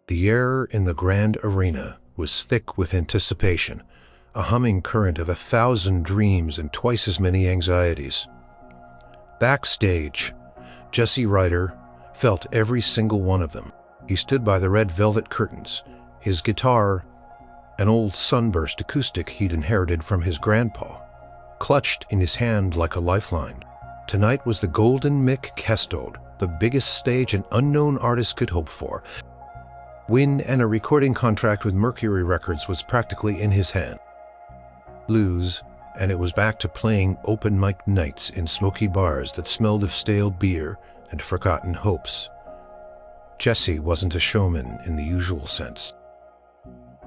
The air in the grand arena was thick with anticipation, a humming current of 1,000 dreams and twice as many anxieties. Backstage, Jesse Ryder felt every single one of them. He stood by the red velvet curtains, his guitar, an old sunburst acoustic he'd inherited from his grandpa, clutched in his hand like a lifeline. Tonight was the Golden Mick Kestode, the biggest stage an unknown artist could hope for. Win and a recording contract with Mercury Records was practically in his hand. Lose, and it was back to playing open mic nights in smoky bars that smelled of stale beer and forgotten hopes. Jesse wasn't a showman in the usual sense.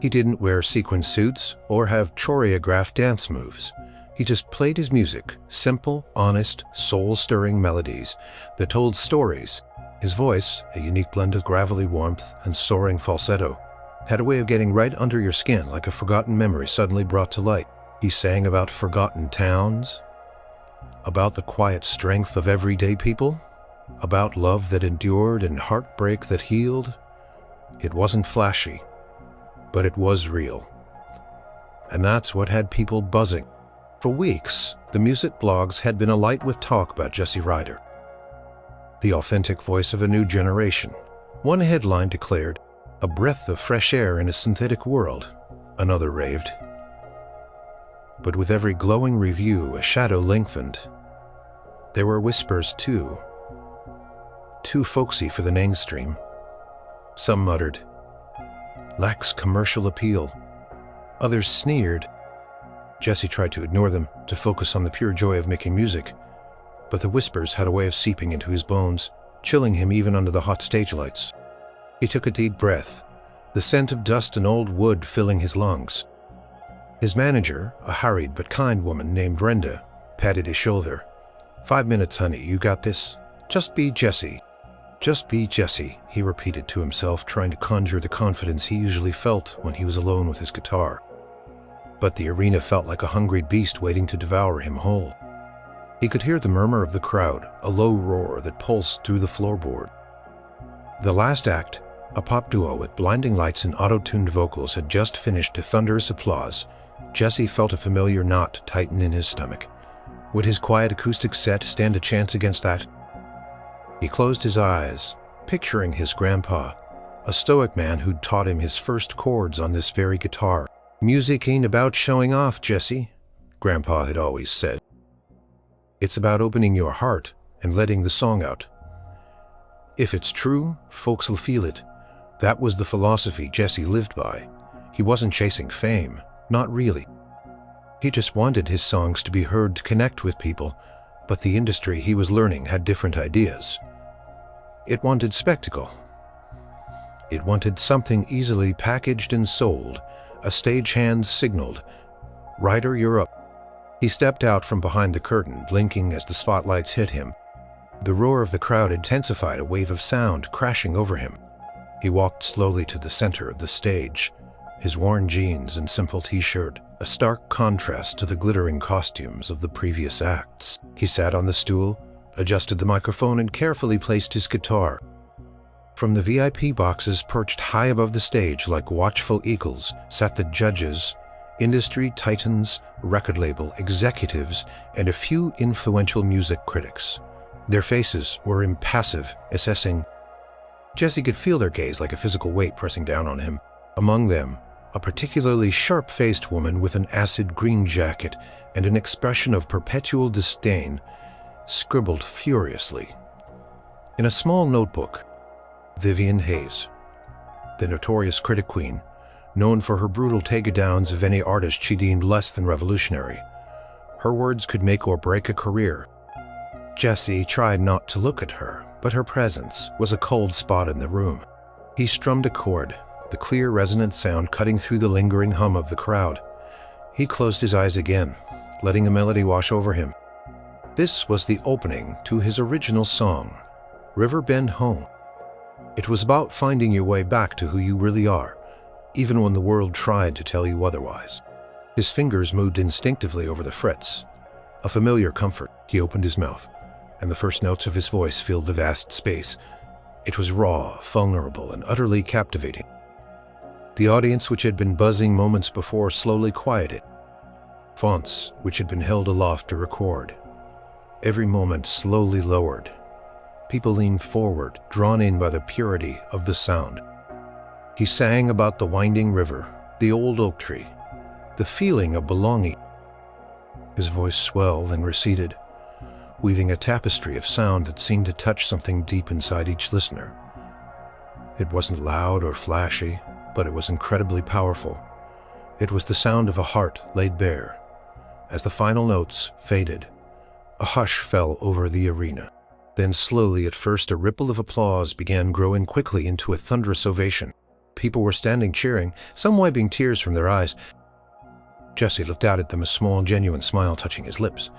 He didn't wear sequin suits or have choreographed dance moves. He just played his music, simple, honest, soul-stirring melodies that told stories. His voice, a unique blend of gravelly warmth and soaring falsetto, had a way of getting right under your skin like a forgotten memory suddenly brought to light. He sang about forgotten towns, about the quiet strength of everyday people, about love that endured and heartbreak that healed. It wasn't flashy, but it was real. And that's what had people buzzing. For weeks, the music blogs had been alight with talk about Jesse Ryder, the authentic voice of a new generation. One headline declared, "A breath of fresh air in a synthetic world." Another raved. But with every glowing review, a shadow lengthened. There were whispers too folksy for the mainstream. Some muttered, "Lacks commercial appeal." Others sneered. Jesse tried to ignore them, to focus on the pure joy of making music. But the whispers had a way of seeping into his bones, chilling him even under the hot stage lights. He took a deep breath, the scent of dust and old wood filling his lungs. His manager, a harried but kind woman named Brenda, patted his shoulder. "5 minutes, honey, you got this. Just be Jesse. Just be Jesse," he repeated to himself, trying to conjure the confidence he usually felt when he was alone with his guitar. But the arena felt like a hungry beast waiting to devour him whole. He could hear the murmur of the crowd, a low roar that pulsed through the floorboard. The last act, a pop duo with blinding lights and auto-tuned vocals, had just finished to thunderous applause. Jesse felt a familiar knot tighten in his stomach. Would his quiet acoustic set stand a chance against that? He closed his eyes, picturing his grandpa, a stoic man who'd taught him his first chords on this very guitar. "Music ain't about showing off, Jesse," Grandpa had always said. "It's about opening your heart and letting the song out. If it's true, folks'll feel it." That was the philosophy Jesse lived by. He wasn't chasing fame, not really. He just wanted his songs to be heard to connect with people, but the industry he was learning had different ideas. It wanted spectacle. It wanted something easily packaged and sold. A stagehand signaled, "Ryder, you're up." He stepped out from behind the curtain, blinking as the spotlights hit him. The roar of the crowd intensified, a wave of sound crashing over him. He walked slowly to the center of the stage, his worn jeans and simple t-shirt, a stark contrast to the glittering costumes of the previous acts. He sat on the stool, adjusted the microphone, and carefully placed his guitar. From the VIP boxes perched high above the stage like watchful eagles sat the judges, industry titans, record label executives, and a few influential music critics. Their faces were impassive, assessing. Jesse could feel their gaze like a physical weight pressing down on him. Among them, a particularly sharp-faced woman with an acid green jacket and an expression of perpetual disdain scribbled furiously. In a small notebook, Vivian Hayes, the notorious critic queen, known for her brutal takedowns of any artist she deemed less than revolutionary. Her words could make or break a career. Jesse tried not to look at her, but her presence was a cold spot in the room. He strummed a chord, the clear resonant sound cutting through the lingering hum of the crowd. He closed his eyes again, letting a melody wash over him. This was the opening to his original song, River Bend Home. It was about finding your way back to who you really are, even when the world tried to tell you otherwise. His fingers moved instinctively over the frets. A familiar comfort. He opened his mouth, and the first notes of his voice filled the vast space. It was raw, vulnerable, and utterly captivating. The audience, which had been buzzing moments before, slowly quieted. Fonts, which had been held aloft to record, every moment slowly lowered. People leaned forward, drawn in by the purity of the sound. He sang about the winding river, the old oak tree, the feeling of belonging. His voice swelled and receded, weaving a tapestry of sound that seemed to touch something deep inside each listener. It wasn't loud or flashy, but it was incredibly powerful. It was the sound of a heart laid bare. As the final notes faded, a hush fell over the arena. Then slowly, at first, a ripple of applause began growing quickly into a thunderous ovation. People were standing cheering, some wiping tears from their eyes. Jesse looked out at them, a small, genuine smile touching his lips.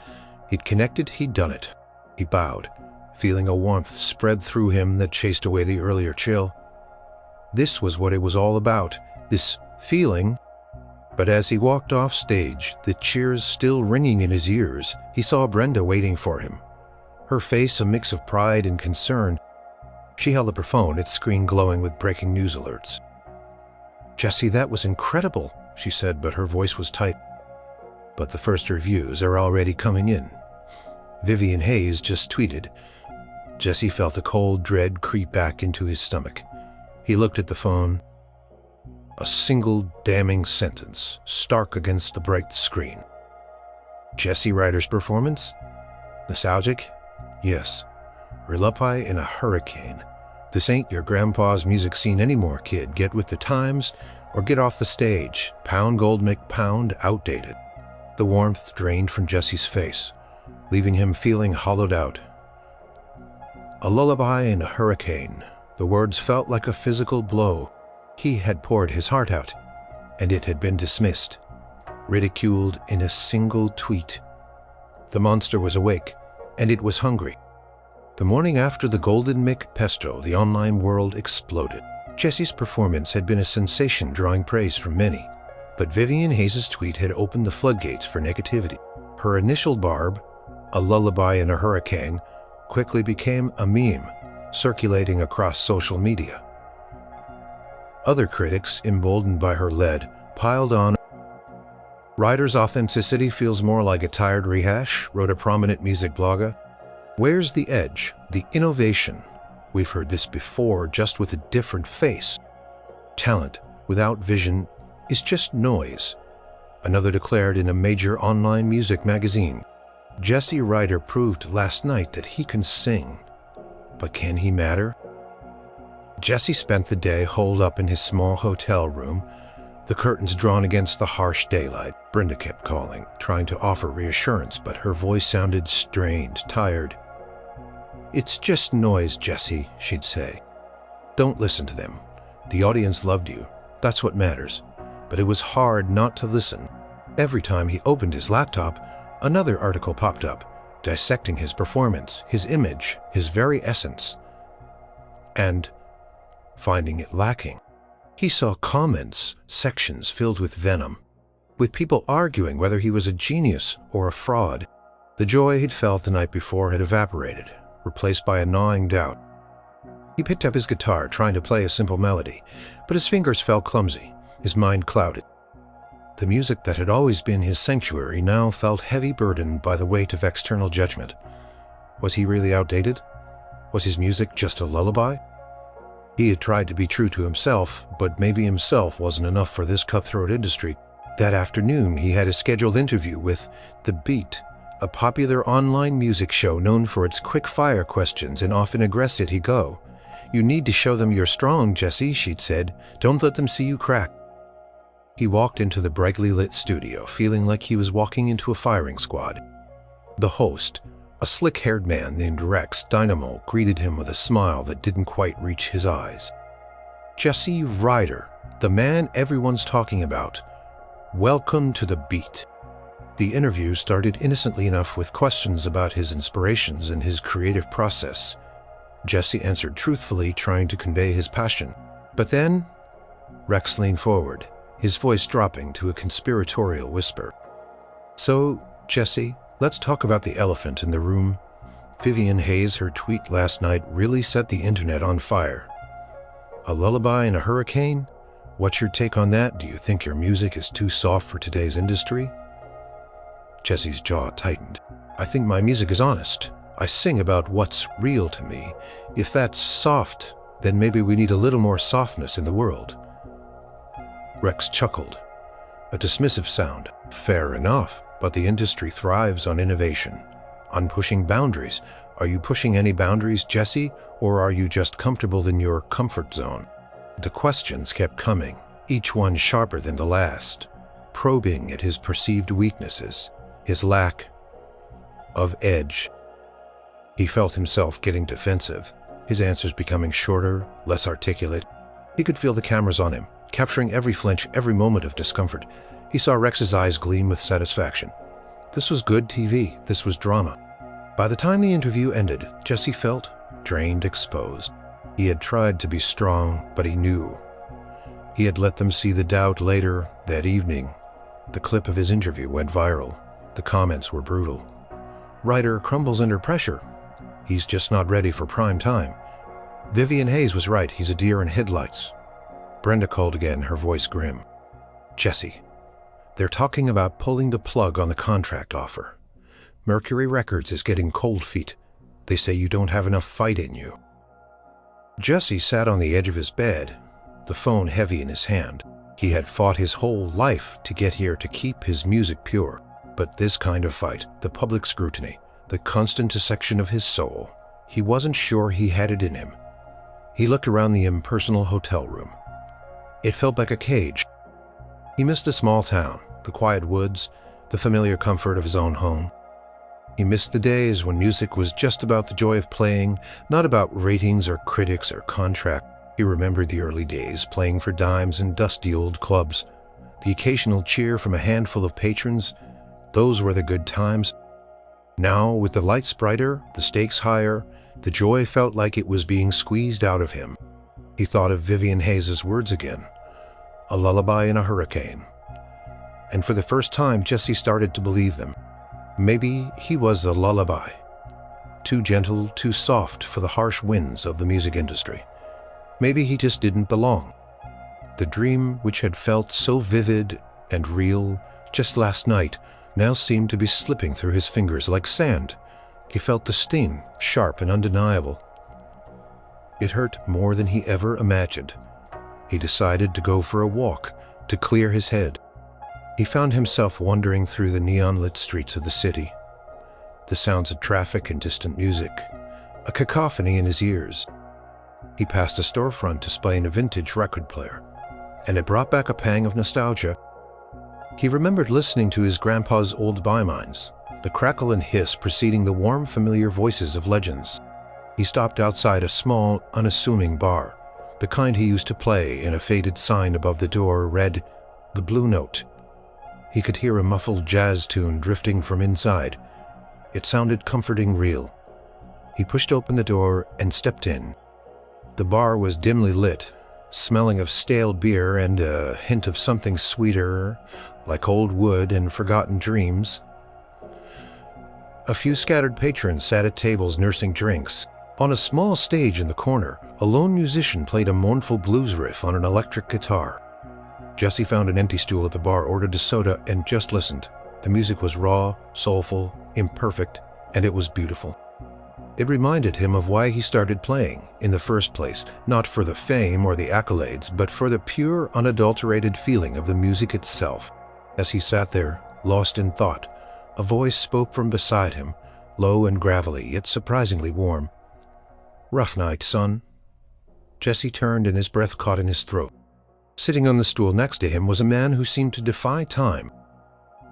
He'd connected, he'd done it. He bowed, feeling a warmth spread through him that chased away the earlier chill. This was what it was all about, this feeling. But as he walked off stage, the cheers still ringing in his ears, he saw Brenda waiting for him. Her face a mix of pride and concern. She held up her phone, its screen glowing with breaking news alerts. "Jesse, that was incredible," she said, but her voice was tight. "But the first reviews are already coming in. Vivian Hayes just tweeted." Jesse felt a cold dread creep back into his stomach. He looked at the phone. A single damning sentence, stark against the bright screen. "Jesse Ryder's performance? Nostalgic? Yes. Lullaby in a hurricane. This ain't your grandpa's music scene anymore, kid. Get with the times or get off the stage. Pound gold McPound, outdated." The warmth drained from Jesse's face, leaving him feeling hollowed out. A lullaby in a hurricane. The words felt like a physical blow. He had poured his heart out, and it had been dismissed, ridiculed in a single tweet. The monster was awake, and it was hungry. The morning after the Golden Mick Pesto, the online world exploded. Jesse's performance had been a sensation, drawing praise from many, but Vivian Hayes' tweet had opened the floodgates for negativity. Her initial barb, a lullaby in a hurricane, quickly became a meme, circulating across social media. Other critics, emboldened by her lead, piled on. "Ryder's authenticity feels more like a tired rehash," wrote a prominent music blogger. "Where's the edge, the innovation? We've heard this before, just with a different face. Talent without vision is just noise," another declared in a major online music magazine. Jesse Ryder proved last night that he can sing, but can he matter? Jesse spent the day holed up in his small hotel room, the curtains drawn against the harsh daylight. Brenda kept calling, trying to offer reassurance, but her voice sounded strained, tired. "It's just noise, Jesse," she'd say. "Don't listen to them. The audience loved you. That's what matters." But it was hard not to listen. Every time he opened his laptop, another article popped up, dissecting his performance, his image, his very essence, and finding it lacking. He saw comments, sections filled with venom, with people arguing whether he was a genius or a fraud. The joy he'd felt the night before had evaporated, replaced by a gnawing doubt. He picked up his guitar, trying to play a simple melody, but his fingers felt clumsy, his mind clouded. The music that had always been his sanctuary now felt heavy, burdened by the weight of external judgment. Was he really outdated? Was his music just a lullaby? He had tried to be true to himself, but maybe himself wasn't enough for this cutthroat industry. That afternoon, he had a scheduled interview with The Beat, a popular online music show known for its quick-fire questions and often aggressive. He'd go, "You need to show them you're strong, Jesse," she'd said. "Don't let them see you crack." He walked into the brightly lit studio, feeling like he was walking into a firing squad. The host, a slick-haired man named Rex Dynamo, greeted him with a smile that didn't quite reach his eyes. "Jesse Ryder, the man everyone's talking about. Welcome to The Beat." The interview started innocently enough with questions about his inspirations and his creative process. Jesse answered truthfully, trying to convey his passion. But then, Rex leaned forward, his voice dropping to a conspiratorial whisper. "So, Jesse, let's talk about the elephant in the room. Vivian Hayes, her tweet last night really set the internet on fire. A lullaby in a hurricane? What's your take on that? Do you think your music is too soft for today's industry? Jesse's jaw tightened. I think my music is honest. I sing about what's real to me. If that's soft, then maybe we need a little more softness in the world. Rex chuckled. A dismissive sound. Fair enough, but the industry thrives on innovation, on pushing boundaries. Are you pushing any boundaries, Jesse, or are you just comfortable in your comfort zone? The questions kept coming, each one sharper than the last, probing at his perceived weaknesses, his lack of edge. He felt himself getting defensive, his answers becoming shorter, less articulate. He could feel the cameras on him, capturing every flinch, every moment of discomfort. He saw Rex's eyes gleam with satisfaction. This was good TV. This was drama. By the time the interview ended, Jesse felt drained, exposed. He had tried to be strong, but he knew. He had let them see the doubt. Later that evening, the clip of his interview went viral. The comments were brutal. Ryder crumbles under pressure. He's just not ready for prime time. Vivian Hayes was right. He's a deer in headlights. Brenda called again, her voice grim. Jesse, they're talking about pulling the plug on the contract offer. Mercury Records is getting cold feet. They say you don't have enough fight in you. Jesse sat on the edge of his bed, the phone heavy in his hand. He had fought his whole life to get here, to keep his music pure. But this kind of fight, the public scrutiny, the constant dissection of his soul, he wasn't sure he had it in him. He looked around the impersonal hotel room. It felt like a cage. He missed the small town, the quiet woods, the familiar comfort of his own home. He missed the days when music was just about the joy of playing, not about ratings or critics or contract. He remembered the early days, playing for dimes in dusty old clubs. The occasional cheer from a handful of patrons, those were the good times. Now, with the lights brighter, the stakes higher, the joy felt like it was being squeezed out of him. He thought of Vivian Hayes' words again. A lullaby in a hurricane. And for the first time, Jesse started to believe them. Maybe he was a lullaby. Too gentle, too soft for the harsh winds of the music industry. Maybe he just didn't belong. The dream, which had felt so vivid and real just last night, now seemed to be slipping through his fingers like sand. He felt the sting, sharp and undeniable. It hurt more than he ever imagined. He decided to go for a walk, to clear his head. He found himself wandering through the neon-lit streets of the city. The sounds of traffic and distant music, a cacophony in his ears. He passed a storefront displaying a vintage record player, and it brought back a pang of nostalgia. He remembered listening to his grandpa's old bymines, the crackle and hiss preceding the warm, familiar voices of legends. He stopped outside a small, unassuming bar, the kind he used to play in. A faded sign above the door read, "The Blue Note." He could hear a muffled jazz tune drifting from inside. It sounded comforting, real. He pushed open the door and stepped in. The bar was dimly lit, smelling of stale beer and a hint of something sweeter, like old wood and forgotten dreams. A few scattered patrons sat at tables nursing drinks. On a small stage in the corner, a lone musician played a mournful blues riff on an electric guitar. Jesse found an empty stool at the bar, ordered a soda, and just listened. The music was raw, soulful, imperfect, and it was beautiful. It reminded him of why he started playing in the first place, not for the fame or the accolades, but for the pure, unadulterated feeling of the music itself. As he sat there, lost in thought, a voice spoke from beside him, low and gravelly, yet surprisingly warm. "Rough night, son." Jesse turned and his breath caught in his throat. Sitting on the stool next to him was a man who seemed to defy time.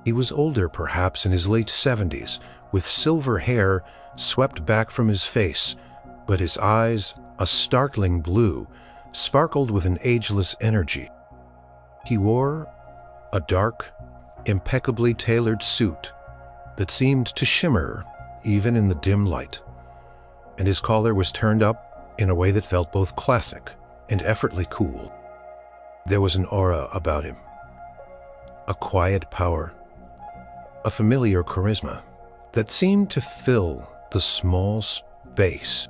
He was older, perhaps in his late 70s, with silver hair swept back from his face, but his eyes, a startling blue, sparkled with an ageless energy. He wore a dark, impeccably tailored suit that seemed to shimmer even in the dim light, and his collar was turned up in a way that felt both classic and effortlessly cool. There was an aura about him, a quiet power, a familiar charisma that seemed to fill the small space.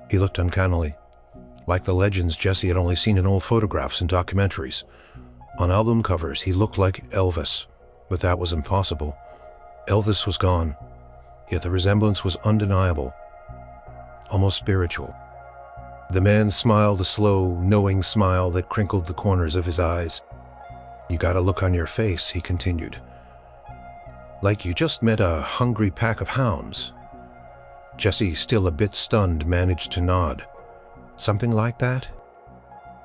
He looked uncannily, like the legends Jesse had only seen in old photographs and documentaries. On album covers, he looked like Elvis, but that was impossible. Elvis was gone, yet the resemblance was undeniable, almost spiritual. The man smiled a slow, knowing smile that crinkled the corners of his eyes. "You got a look on your face," he continued, "like you just met a hungry pack of hounds." Jesse, still a bit stunned, managed to nod. "Something like that?"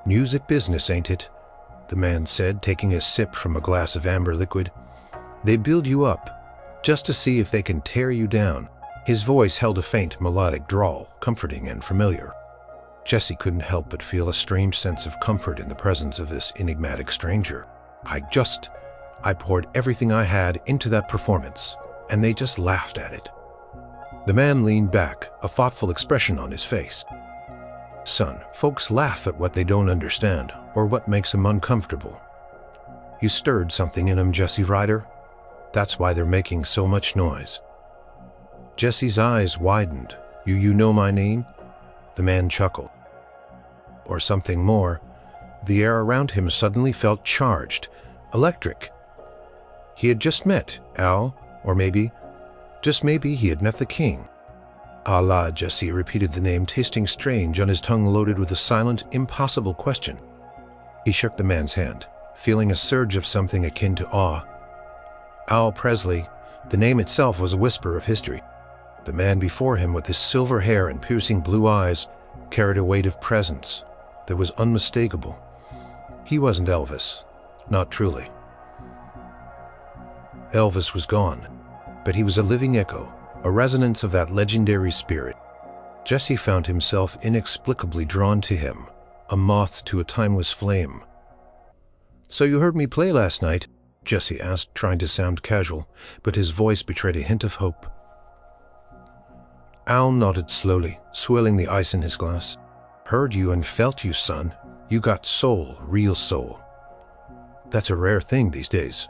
"Music business, ain't it?" the man said, taking a sip from a glass of amber liquid. "They build you up, just to see if they can tear you down." His voice held a faint melodic drawl, comforting and familiar. Jesse couldn't help but feel a strange sense of comfort in the presence of this enigmatic stranger. I poured everything I had into that performance, and they just laughed at it." The man leaned back, a thoughtful expression on his face. "Son, folks laugh at what they don't understand, or what makes them uncomfortable. You stirred something in them, Jesse Ryder. That's why they're making so much noise." Jesse's eyes widened. You know my name?" The man chuckled. "Or something more." The air around him suddenly felt charged, electric. He had just met Al, or maybe, just maybe, he had met the king. "Allah," Jesse repeated the name, tasting strange on his tongue, loaded with a silent, impossible question. He shook the man's hand, feeling a surge of something akin to awe. Al Presley, the name itself was a whisper of history. The man before him, with his silver hair and piercing blue eyes, carried a weight of presence that was unmistakable. He wasn't Elvis, not truly. Elvis was gone, but he was a living echo, a resonance of that legendary spirit. Jesse found himself inexplicably drawn to him, a moth to a timeless flame. "So you heard me play last night?" Jesse asked, trying to sound casual, but his voice betrayed a hint of hope. Al nodded slowly, swilling the ice in his glass. "Heard you and felt you, son. You got soul, real soul. That's a rare thing these days.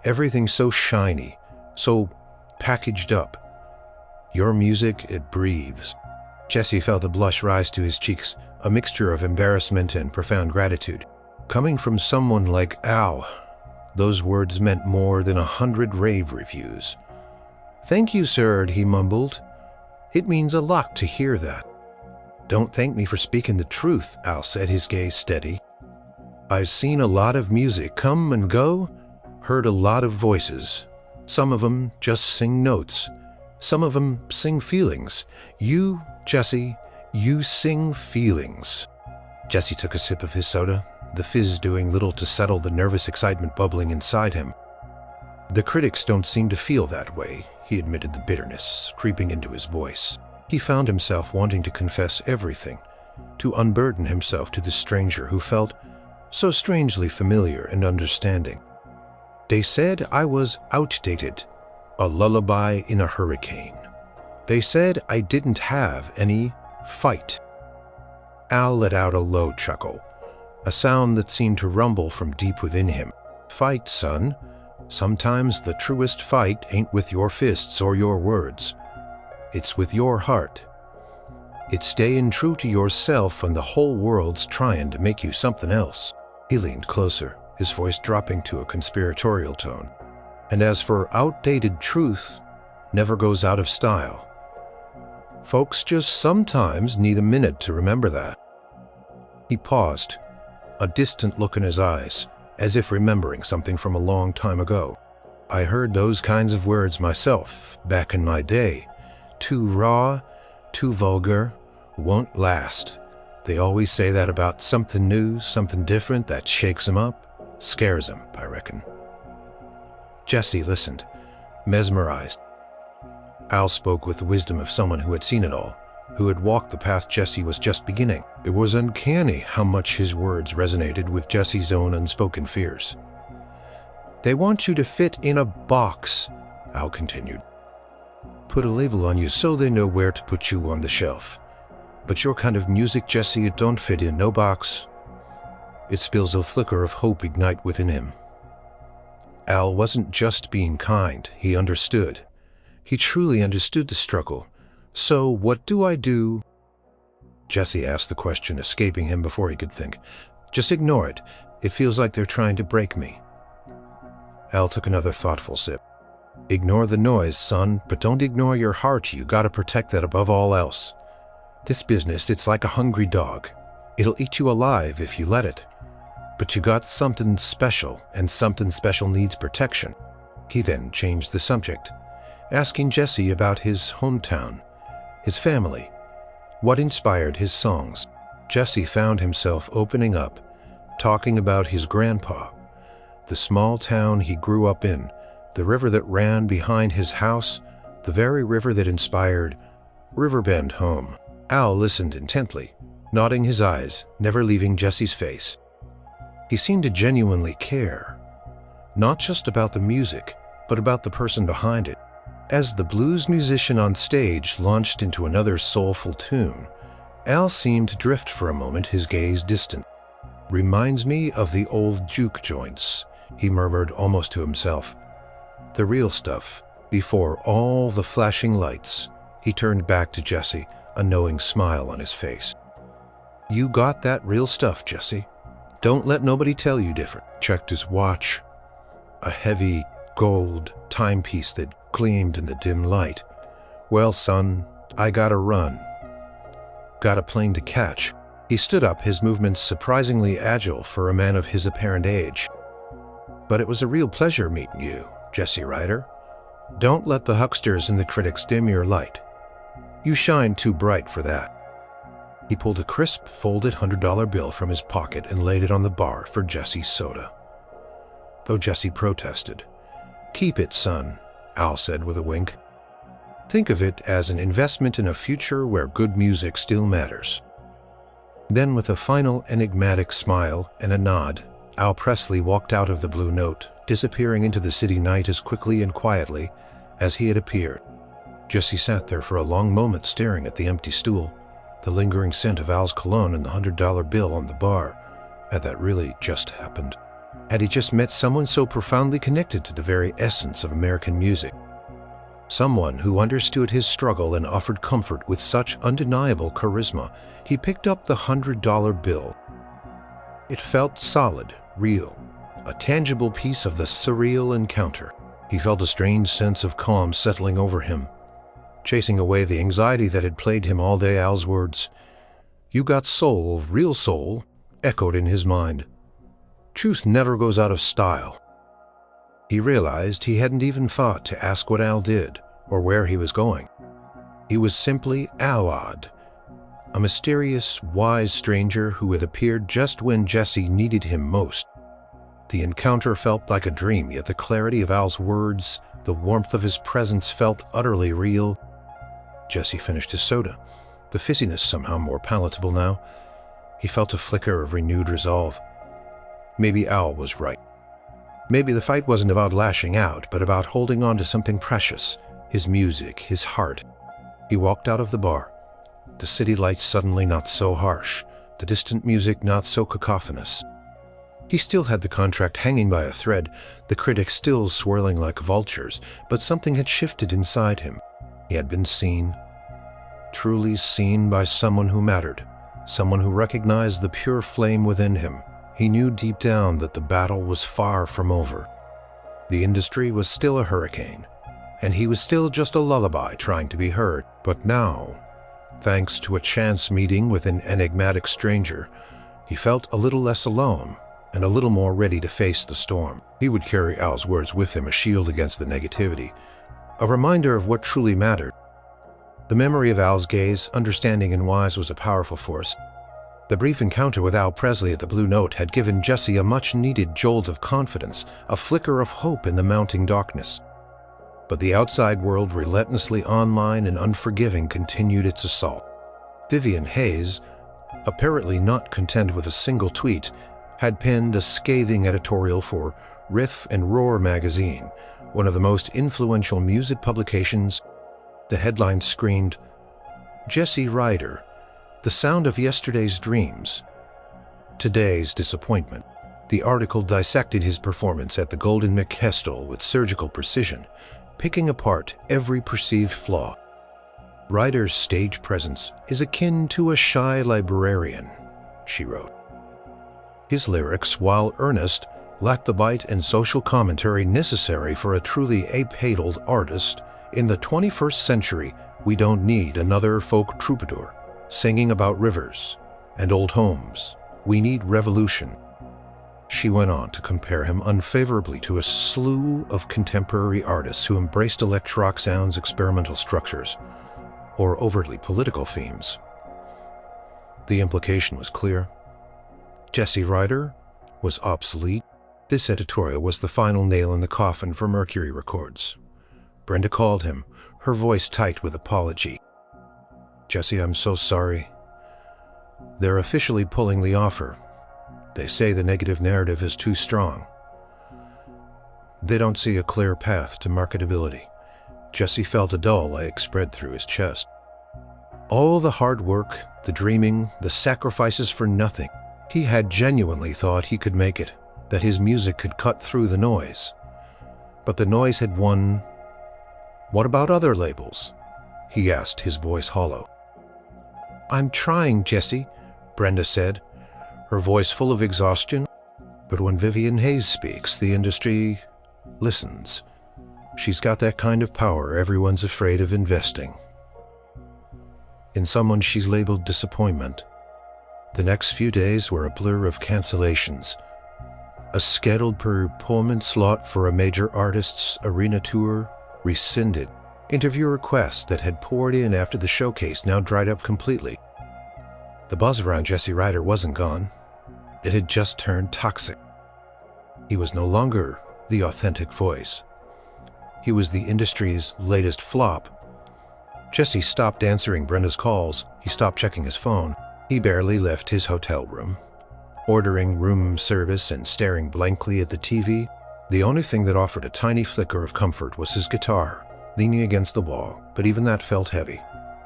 Everything's so shiny, so packaged up. Your music, it breathes." Jesse felt a blush rise to his cheeks, a mixture of embarrassment and profound gratitude. Coming from someone like Al, those words meant more than 100 rave reviews. "Thank you, sir," he mumbled. "It means a lot to hear that." "Don't thank me for speaking the truth," Al said, his gaze steady. "I've seen a lot of music come and go, heard a lot of voices. Some of them just sing notes. Some of them sing feelings. You, Jesse, you sing feelings." Jesse took a sip of his soda, the fizz doing little to settle the nervous excitement bubbling inside him. "The critics don't seem to feel that way," he admitted, the bitterness creeping into his voice. He found himself wanting to confess everything, to unburden himself to this stranger who felt so strangely familiar and understanding. "They said I was outdated, a lullaby in a hurricane. They said I didn't have any fight." Al let out a low chuckle, a sound that seemed to rumble from deep within him. "Fight, son. Sometimes the truest fight ain't with your fists or your words. It's with your heart. It's staying true to yourself when the whole world's trying to make you something else." He leaned closer, his voice dropping to a conspiratorial tone. "And as for outdated truth, never goes out of style. Folks just sometimes need a minute to remember that." He paused, a distant look in his eyes, as if remembering something from a long time ago. "I heard those kinds of words myself, back in my day. Too raw, too vulgar, won't last. They always say that about something new, something different that shakes 'em up, scares 'em, I reckon." Jesse listened, mesmerized. Al spoke with the wisdom of someone who had seen it all, who had walked the path Jesse was just beginning. It was uncanny how much his words resonated with Jesse's own unspoken fears. "They want you to fit in a box," Al continued. "Put a label on you so they know where to put you on the shelf. But your kind of music, Jesse, it don't fit in no box." It spills a flicker of hope ignite within him. Al wasn't just being kind, he understood. He truly understood the struggle. "So, what do I do?" Jesse asked the question, escaping him before he could think. "Just ignore it. It feels like they're trying to break me." Al took another thoughtful sip. "Ignore the noise, son, but don't ignore your heart. You gotta protect that above all else. This business, it's like a hungry dog. It'll eat you alive if you let it. But you got something special, and something special needs protection." He then changed the subject, asking Jesse about his hometown, his family, what inspired his songs. Jesse found himself opening up, talking about his grandpa, the small town he grew up in, the river that ran behind his house, the very river that inspired Riverbend home. Al listened intently, nodding his eyes, never leaving Jesse's face. He seemed to genuinely care, not just about the music, but about the person behind it. As the blues musician on stage launched into another soulful tune, Al seemed to drift for a moment, his gaze distant. "Reminds me of the old juke joints," he murmured almost to himself. "The real stuff, before all the flashing lights." He turned back to Jesse, a knowing smile on his face. "You got that real stuff, Jesse. Don't let nobody tell you different." Checked his watch, a heavy gold timepiece that gleamed in the dim light. "Well, son, I gotta run. Got a plane to catch." He stood up, his movements surprisingly agile for a man of his apparent age. "But it was a real pleasure meeting you, Jesse Ryder. Don't let the hucksters and the critics dim your light. You shine too bright for that." He pulled a crisp, folded $100 bill from his pocket and laid it on the bar for Jesse's soda. Though Jesse protested. "Keep it, son," Al said with a wink. "Think of it as an investment in a future where good music still matters." Then, with a final enigmatic smile and a nod, Al Presley walked out of the Blue Note, disappearing into the city night as quickly and quietly as he had appeared. Jesse sat there for a long moment, staring at the empty stool, the lingering scent of Al's cologne and the $100 bill on the bar. Had that really just happened? Had he just met someone so profoundly connected to the very essence of American music? Someone who understood his struggle and offered comfort with such undeniable charisma. He picked up the $100 bill. It felt solid, real, a tangible piece of the surreal encounter. He felt a strange sense of calm settling over him, chasing away the anxiety that had plagued him all day. Al's words, "You got soul, real soul," echoed in his mind. Truth never goes out of style. He realized he hadn't even thought to ask what Al did or where he was going. He was simply Alod, a mysterious, wise stranger who had appeared just when Jesse needed him most. The encounter felt like a dream, yet the clarity of Al's words, the warmth of his presence felt utterly real. Jesse finished his soda, the fizziness somehow more palatable now. He felt a flicker of renewed resolve. Maybe Al was right. Maybe the fight wasn't about lashing out, but about holding on to something precious, his music, his heart. He walked out of the bar, the city lights suddenly not so harsh, the distant music not so cacophonous. He still had the contract hanging by a thread, the critics still swirling like vultures, but something had shifted inside him. He had been seen, truly seen by someone who mattered, someone who recognized the pure flame within him. He knew deep down that the battle was far from over. The industry was still a hurricane, and he was still just a lullaby trying to be heard. But now, thanks to a chance meeting with an enigmatic stranger, he felt a little less alone and a little more ready to face the storm. He would carry Al's words with him, a shield against the negativity, a reminder of what truly mattered. The memory of Al's gaze, understanding and wise, was a powerful force. The brief encounter with Al Presley at the Blue Note had given Jesse a much-needed jolt of confidence, a flicker of hope in the mounting darkness. But the outside world, relentlessly online and unforgiving, continued its assault. Vivian Hayes, apparently not content with a single tweet, had penned a scathing editorial for Riff and Roar magazine, one of the most influential music publications. The headline screamed, "Jesse Ryder, the sound of yesterday's dreams, today's disappointment." The article dissected his performance at the Golden McKestel with surgical precision, picking apart every perceived flaw. Ryder's stage presence is akin to a shy librarian, she wrote. His lyrics, while earnest, lack the bite and social commentary necessary for a truly apolitical artist. In the 21st century, we don't need another folk troubadour singing about rivers and old homes. We need revolution. She went on to compare him unfavorably to a slew of contemporary artists who embraced electro-rock sounds, experimental structures, or overtly political themes. The implication was clear. Jesse Ryder was obsolete. This editorial was the final nail in the coffin for Mercury Records. Brenda called him, her voice tight with apology. "Jesse, I'm so sorry. They're officially pulling the offer. They say the negative narrative is too strong. They don't see a clear path to marketability." Jesse felt a dull ache spread through his chest. All the hard work, the dreaming, the sacrifices for nothing. He had genuinely thought he could make it, that his music could cut through the noise. But the noise had won. "What about other labels?" he asked, his voice hollow. "I'm trying, Jesse," Brenda said, her voice full of exhaustion. But when Vivian Hayes speaks, the industry listens. She's got that kind of power everyone's afraid of investing. In someone she's labeled disappointment. The next few days were a blur of cancellations. A scheduled performance slot for a major artist's arena tour rescinded. Interview requests that had poured in after the showcase now dried up completely. The buzz around Jesse Ryder wasn't gone. It had just turned toxic. He was no longer the authentic voice. He was the industry's latest flop. Jesse stopped answering Brenda's calls. He stopped checking his phone. He barely left his hotel room. Ordering room service and staring blankly at the TV, the only thing that offered a tiny flicker of comfort was his guitar, leaning against the wall, but even that felt heavy,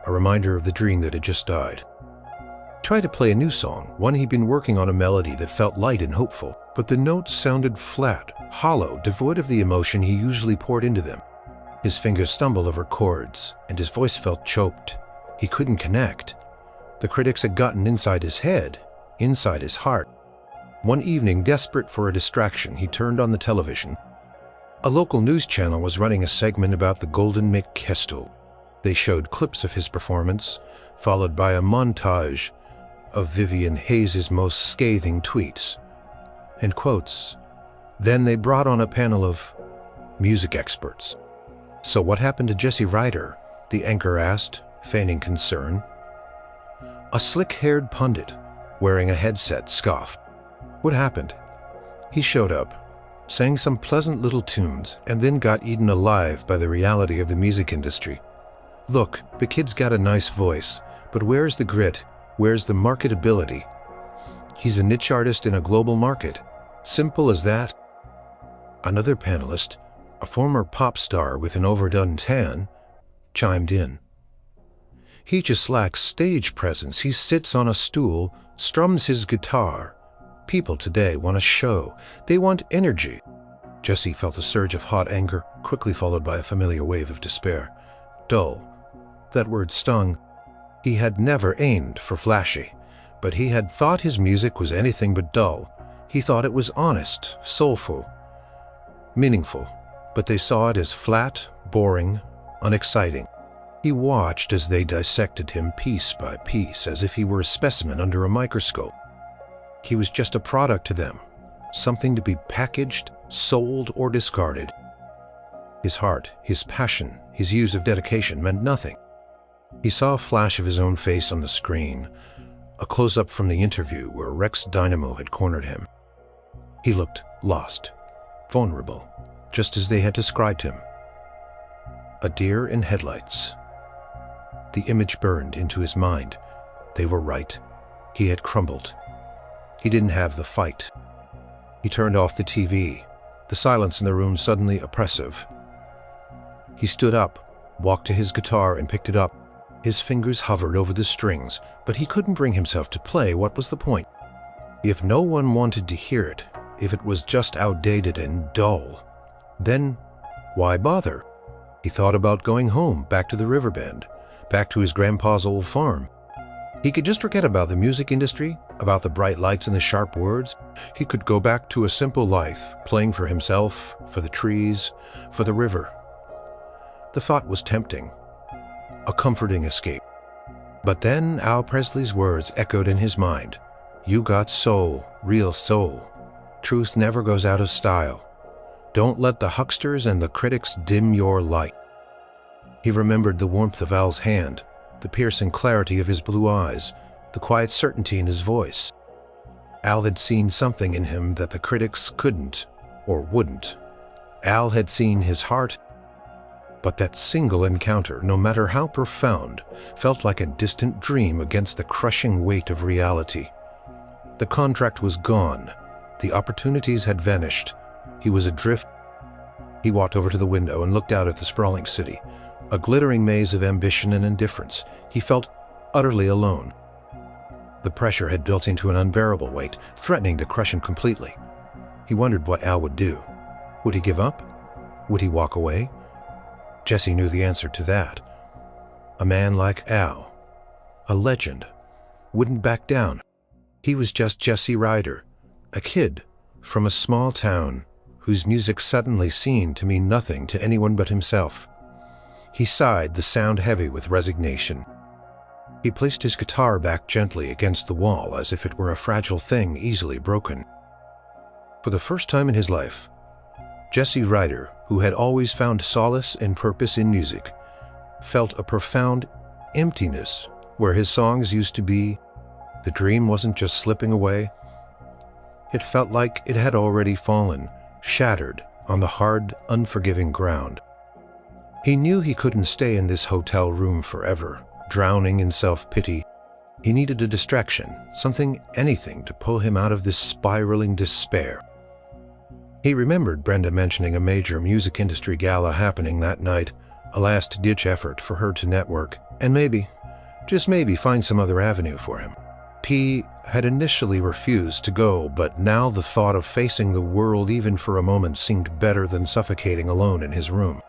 a reminder of the dream that had just died. He tried to play a new song, one he'd been working on, a melody that felt light and hopeful, but the notes sounded flat, hollow, devoid of the emotion he usually poured into them. His fingers stumbled over chords, and his voice felt choked. He couldn't connect. The critics had gotten inside his head, inside his heart. One evening, desperate for a distraction, he turned on the television. A local news channel was running a segment about the Golden Mikesto. They showed clips of his performance, followed by a montage of Vivian Hayes' most scathing tweets and quotes. Then they brought on a panel of music experts. "So what happened to Jesse Ryder?" the anchor asked, feigning concern. A slick-haired pundit, wearing a headset, scoffed. "What happened? He showed up, sang some pleasant little tunes, and then got eaten alive by the reality of the music industry. Look, the kid's got a nice voice, but where's the grit? Where's the marketability? He's a niche artist in a global market. Simple as that." Another panelist, a former pop star with an overdone tan, chimed in. "He just lacks stage presence. He sits on a stool, strums his guitar. People today want a show. They want energy." Jesse felt a surge of hot anger, quickly followed by a familiar wave of despair. Dull. That word stung. He had never aimed for flashy, but he had thought his music was anything but dull. He thought it was honest, soulful, meaningful, but they saw it as flat, boring, unexciting. He watched as they dissected him piece by piece, as if he were a specimen under a microscope. He was just a product to them, something to be packaged, sold, or discarded. His heart, his passion, his years of dedication meant nothing. He saw a flash of his own face on the screen, a close-up from the interview where Rex Dynamo had cornered him. He looked lost, vulnerable, just as they had described him. A deer in headlights. The image burned into his mind. They were right. He had crumbled. He didn't have the fight. He turned off the TV, the silence in the room suddenly oppressive. He stood up, walked to his guitar and picked it up. His fingers hovered over the strings, but he couldn't bring himself to play. What was the point? If no one wanted to hear it, if it was just outdated and dull, then why bother? He thought about going home, back to the riverbend, back to his grandpa's old farm. He could just forget about the music industry, about the bright lights and the sharp words. He could go back to a simple life, playing for himself, for the trees, for the river. The thought was tempting, a comforting escape. But then Al Presley's words echoed in his mind. You got soul, real soul. Truth never goes out of style. Don't let the hucksters and the critics dim your light. He remembered the warmth of Al's hand, the piercing clarity of his blue eyes, the quiet certainty in his voice. Al had seen something in him that the critics couldn't or wouldn't. Al had seen his heart, but that single encounter, no matter how profound, felt like a distant dream against the crushing weight of reality. The contract was gone. The opportunities had vanished. He was adrift. He walked over to the window and looked out at the sprawling city, a glittering maze of ambition and indifference. He felt utterly alone. The pressure had built into an unbearable weight, threatening to crush him completely. He wondered what Al would do. Would he give up? Would he walk away? Jesse knew the answer to that. A man like Al, a legend, wouldn't back down. He was just Jesse Ryder, a kid from a small town whose music suddenly seemed to mean nothing to anyone but himself. He sighed, the sound heavy with resignation. He placed his guitar back gently against the wall as if it were a fragile thing easily broken. For the first time in his life, Jesse Ryder, who had always found solace and purpose in music, felt a profound emptiness where his songs used to be. The dream wasn't just slipping away. It felt like it had already fallen, shattered on the hard, unforgiving ground. He knew he couldn't stay in this hotel room forever, drowning in self-pity. He needed a distraction, something, anything, to pull him out of this spiraling despair. He remembered Brenda mentioning a major music industry gala happening that night, a last-ditch effort for her to network, and maybe, just maybe, find some other avenue for him. P had initially refused to go, but now the thought of facing the world even for a moment seemed better than suffocating alone in his room.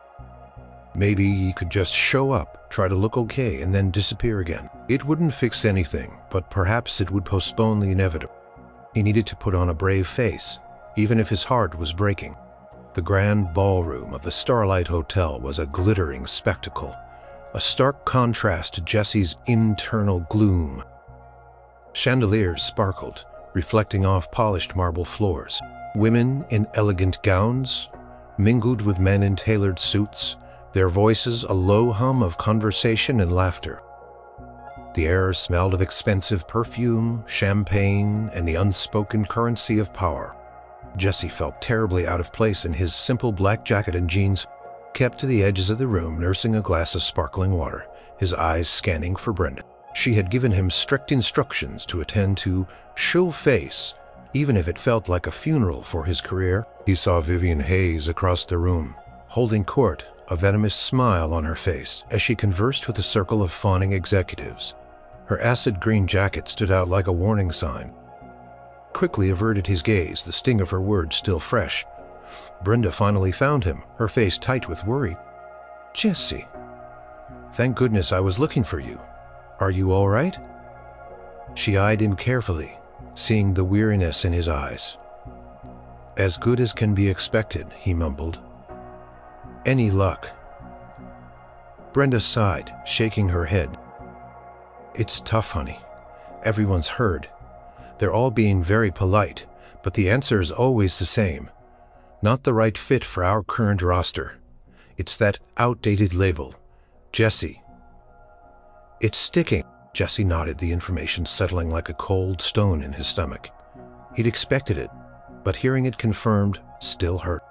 Maybe he could just show up, try to look okay, and then disappear again. It wouldn't fix anything, but perhaps it would postpone the inevitable. He needed to put on a brave face, even if his heart was breaking. The grand ballroom of the Starlight Hotel was a glittering spectacle, a stark contrast to Jesse's internal gloom. Chandeliers sparkled, reflecting off polished marble floors. Women in elegant gowns mingled with men in tailored suits, their voices a low hum of conversation and laughter. The air smelled of expensive perfume, champagne, and the unspoken currency of power. Jesse felt terribly out of place in his simple black jacket and jeans, kept to the edges of the room, nursing a glass of sparkling water, his eyes scanning for Brenda. She had given him strict instructions to attend to, show face, even if it felt like a funeral for his career. He saw Vivian Hayes across the room, holding court, a venomous smile on her face, as she conversed with a circle of fawning executives. Her acid green jacket stood out like a warning sign. Quickly averted his gaze, the sting of her words still fresh. Brenda finally found him, her face tight with worry. Jesse, thank goodness I was looking for you. Are you all right? She eyed him carefully, seeing the weariness in his eyes. As good as can be expected, he mumbled. Any luck? Brenda sighed, shaking her head. It's tough, honey. Everyone's heard. They're all being very polite, but the answer is always the same. Not the right fit for our current roster. It's that outdated label. Jesse. It's sticking. Jesse nodded, the information settling like a cold stone in his stomach. He'd expected it, but hearing it confirmed still hurt.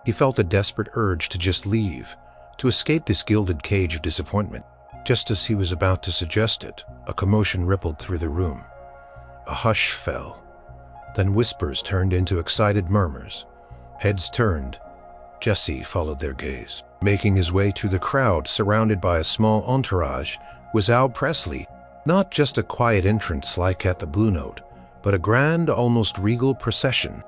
He felt a desperate urge to just leave, to escape this gilded cage of disappointment. Just as he was about to suggest it, a commotion rippled through the room. A hush fell. Then whispers turned into excited murmurs. Heads turned. Jesse followed their gaze. Making his way through the crowd, surrounded by a small entourage, was Al Presley. Not just a quiet entrance like at the Blue Note, but a grand, almost regal procession.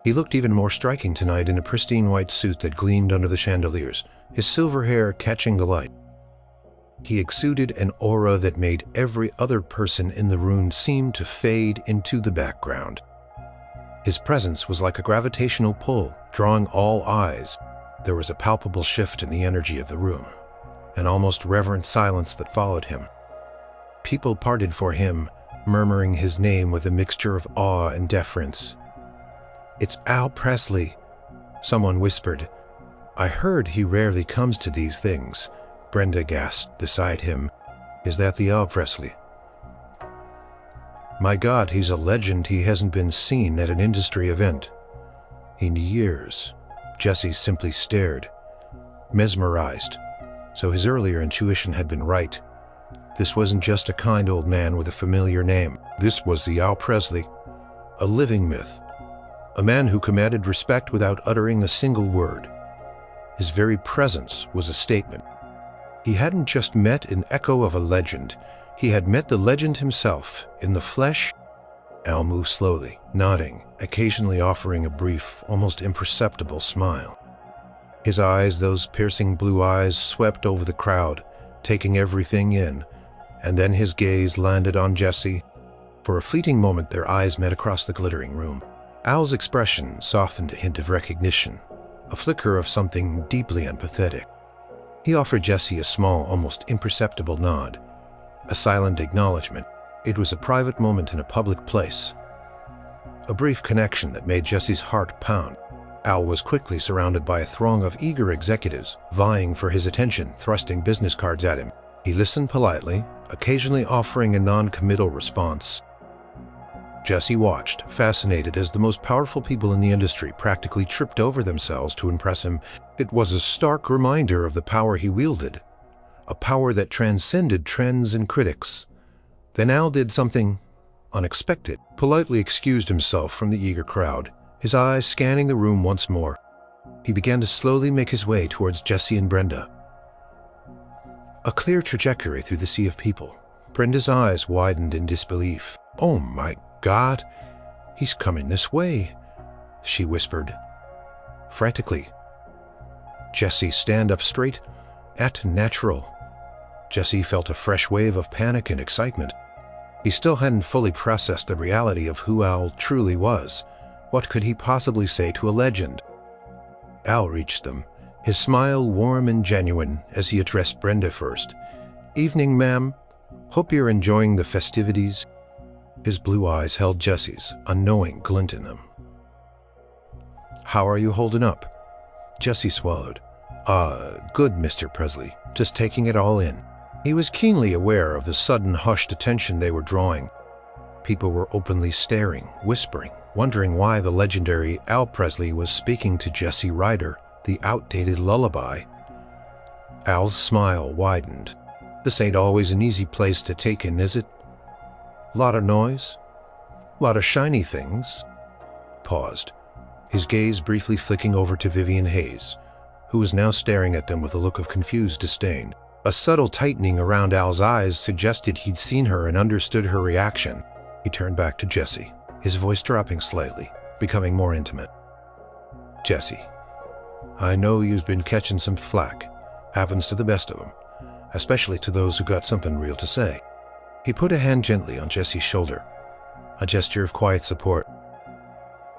He looked even more striking tonight in a pristine white suit that gleamed under the chandeliers, his silver hair catching the light. He exuded an aura that made every other person in the room seem to fade into the background. His presence was like a gravitational pull, drawing all eyes. There was a palpable shift in the energy of the room, an almost reverent silence that followed him. People parted for him, murmuring his name with a mixture of awe and deference. "It's Al Presley," someone whispered. "I heard he rarely comes to these things." Brenda gasped beside him. "Is that the Al Presley?" "My God, he's a legend. He hasn't been seen at an industry event in years." Jesse simply stared, mesmerized. So his earlier intuition had been right. This wasn't just a kind old man with a familiar name. This was the Al Presley, a living myth, a man who commanded respect without uttering a single word. His very presence was a statement. He hadn't just met an echo of a legend, he had met the legend himself, in the flesh. Al moved slowly, nodding, occasionally offering a brief, almost imperceptible smile. His eyes, those piercing blue eyes, swept over the crowd, taking everything in, and then his gaze landed on Jesse. For a fleeting moment their eyes met across the glittering room. Al's expression softened a hint of recognition, a flicker of something deeply empathetic. He offered Jesse a small, almost imperceptible nod, a silent acknowledgement. It was a private moment in a public place, a brief connection that made Jesse's heart pound. Al was quickly surrounded by a throng of eager executives, vying for his attention, thrusting business cards at him. He listened politely, occasionally offering a non-committal response. Jesse watched, fascinated, as the most powerful people in the industry practically tripped over themselves to impress him. It was a stark reminder of the power he wielded, a power that transcended trends and critics. Then Al did something unexpected, politely excused himself from the eager crowd, his eyes scanning the room once more. He began to slowly make his way towards Jesse and Brenda. A clear trajectory through the sea of people. Brenda's eyes widened in disbelief. "Oh my God, he's coming this way," she whispered frantically. "Jesse, stand up straight. Act natural." Jesse felt a fresh wave of panic and excitement. He still hadn't fully processed the reality of who Al truly was. What could he possibly say to a legend? Al reached them, his smile warm and genuine as he addressed Brenda first. "Evening, ma'am. Hope you're enjoying the festivities." His blue eyes held Jesse's, a knowing glint in them. "How are you holding up?" Jesse swallowed. Good, Mr. Presley. Just taking it all in." He was keenly aware of the sudden hushed attention they were drawing. People were openly staring, whispering, wondering why the legendary Al Presley was speaking to Jesse Ryder, the outdated lullaby. Al's smile widened. "This ain't always an easy place to take in, is it? Lot of noise? Lot of shiny things?" Paused, his gaze briefly flicking over to Vivian Hayes, who was now staring at them with a look of confused disdain. A subtle tightening around Al's eyes suggested he'd seen her and understood her reaction. He turned back to Jesse, his voice dropping slightly, becoming more intimate. "Jesse, I know you've been catching some flack. Happens to the best of them, especially to those who got something real to say." He put a hand gently on Jesse's shoulder, a gesture of quiet support.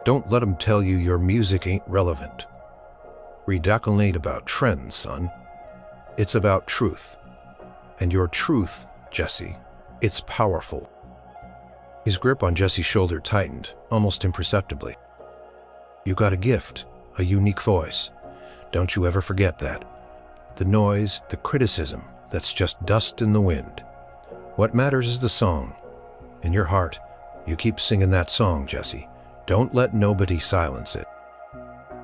"Don't let 'em tell you your music ain't relevant. Redackle ain't about trends, son. It's about truth. And your truth, Jesse, it's powerful." His grip on Jesse's shoulder tightened, almost imperceptibly. "You got a gift, a unique voice. Don't you ever forget that. The noise, the criticism, that's just dust in the wind. What matters is the song. In your heart, you keep singing that song, Jesse. Don't let nobody silence it."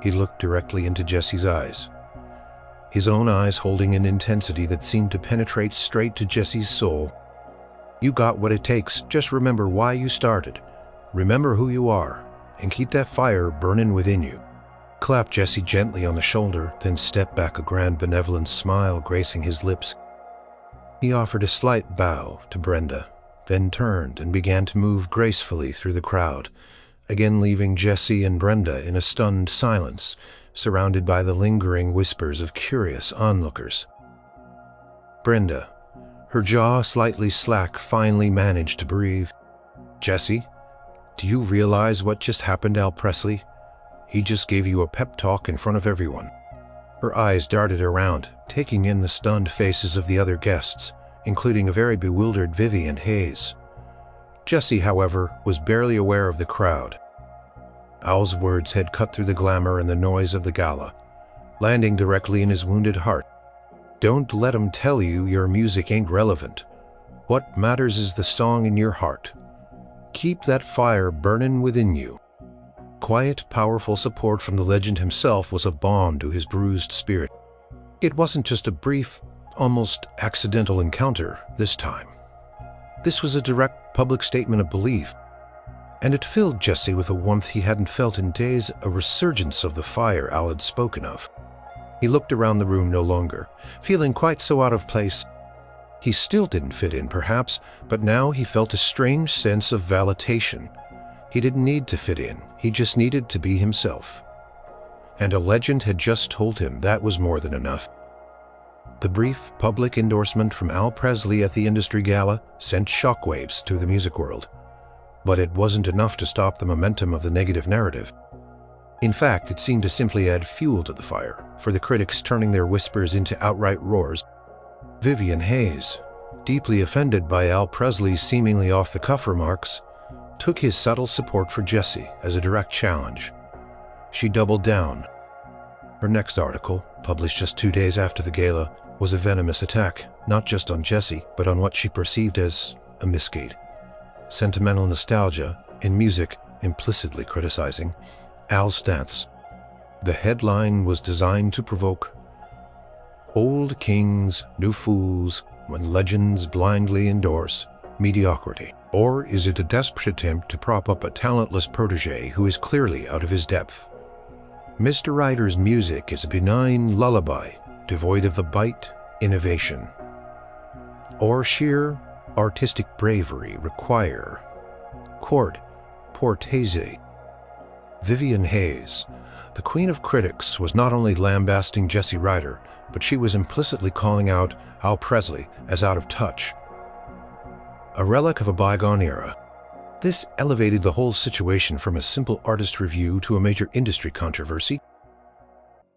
He looked directly into Jesse's eyes, his own eyes holding an intensity that seemed to penetrate straight to Jesse's soul. "You got what it takes. Just remember why you started. Remember who you are, and keep that fire burning within you." Clapped Jesse gently on the shoulder, then stepped back, a grand benevolent smile gracing his lips. He offered a slight bow to Brenda, then turned and began to move gracefully through the crowd, again leaving Jesse and Brenda in a stunned silence, surrounded by the lingering whispers of curious onlookers. Brenda, her jaw slightly slack, finally managed to breathe. "Jesse, do you realize what just happened to Al Presley? He just gave you a pep talk in front of everyone." Her eyes darted around, taking in the stunned faces of the other guests, including a very bewildered Vivian Hayes. Jesse, however, was barely aware of the crowd. Al's words had cut through the glamour and the noise of the gala, landing directly in his wounded heart. "Don't let 'em tell you your music ain't relevant. What matters is the song in your heart. Keep that fire burning within you." Quiet, powerful support from the legend himself was a balm to his bruised spirit. It wasn't just a brief, almost accidental encounter this time. This was a direct public statement of belief, and it filled Jesse with a warmth he hadn't felt in days, a resurgence of the fire Al had spoken of. He looked around the room no longer, feeling quite so out of place. He still didn't fit in, perhaps, but now he felt a strange sense of validation. He didn't need to fit in, he just needed to be himself. And a legend had just told him that was more than enough. The brief public endorsement from Al Presley at the industry gala sent shockwaves through the music world. But it wasn't enough to stop the momentum of the negative narrative. In fact, it seemed to simply add fuel to the fire, for the critics turning their whispers into outright roars. Vivian Hayes, deeply offended by Al Presley's seemingly off-the-cuff remarks, took his subtle support for Jesse as a direct challenge. She doubled down. Her next article, published just 2 days after the gala, was a venomous attack, not just on Jesse, but on what she perceived as a misgate. Sentimental nostalgia, in music, implicitly criticizing Al's stance. The headline was designed to provoke: "Old kings, new fools, when legends blindly endorse mediocrity." Or is it a desperate attempt to prop up a talentless protege who is clearly out of his depth? Mr. Ryder's music is a benign lullaby, devoid of the bite, innovation, or sheer artistic bravery require court portese. Vivian Hayes, the queen of critics, was not only lambasting Jesse Ryder, but she was implicitly calling out Al Presley as out of touch. A relic of a bygone era. This elevated the whole situation from a simple artist review to a major industry controversy.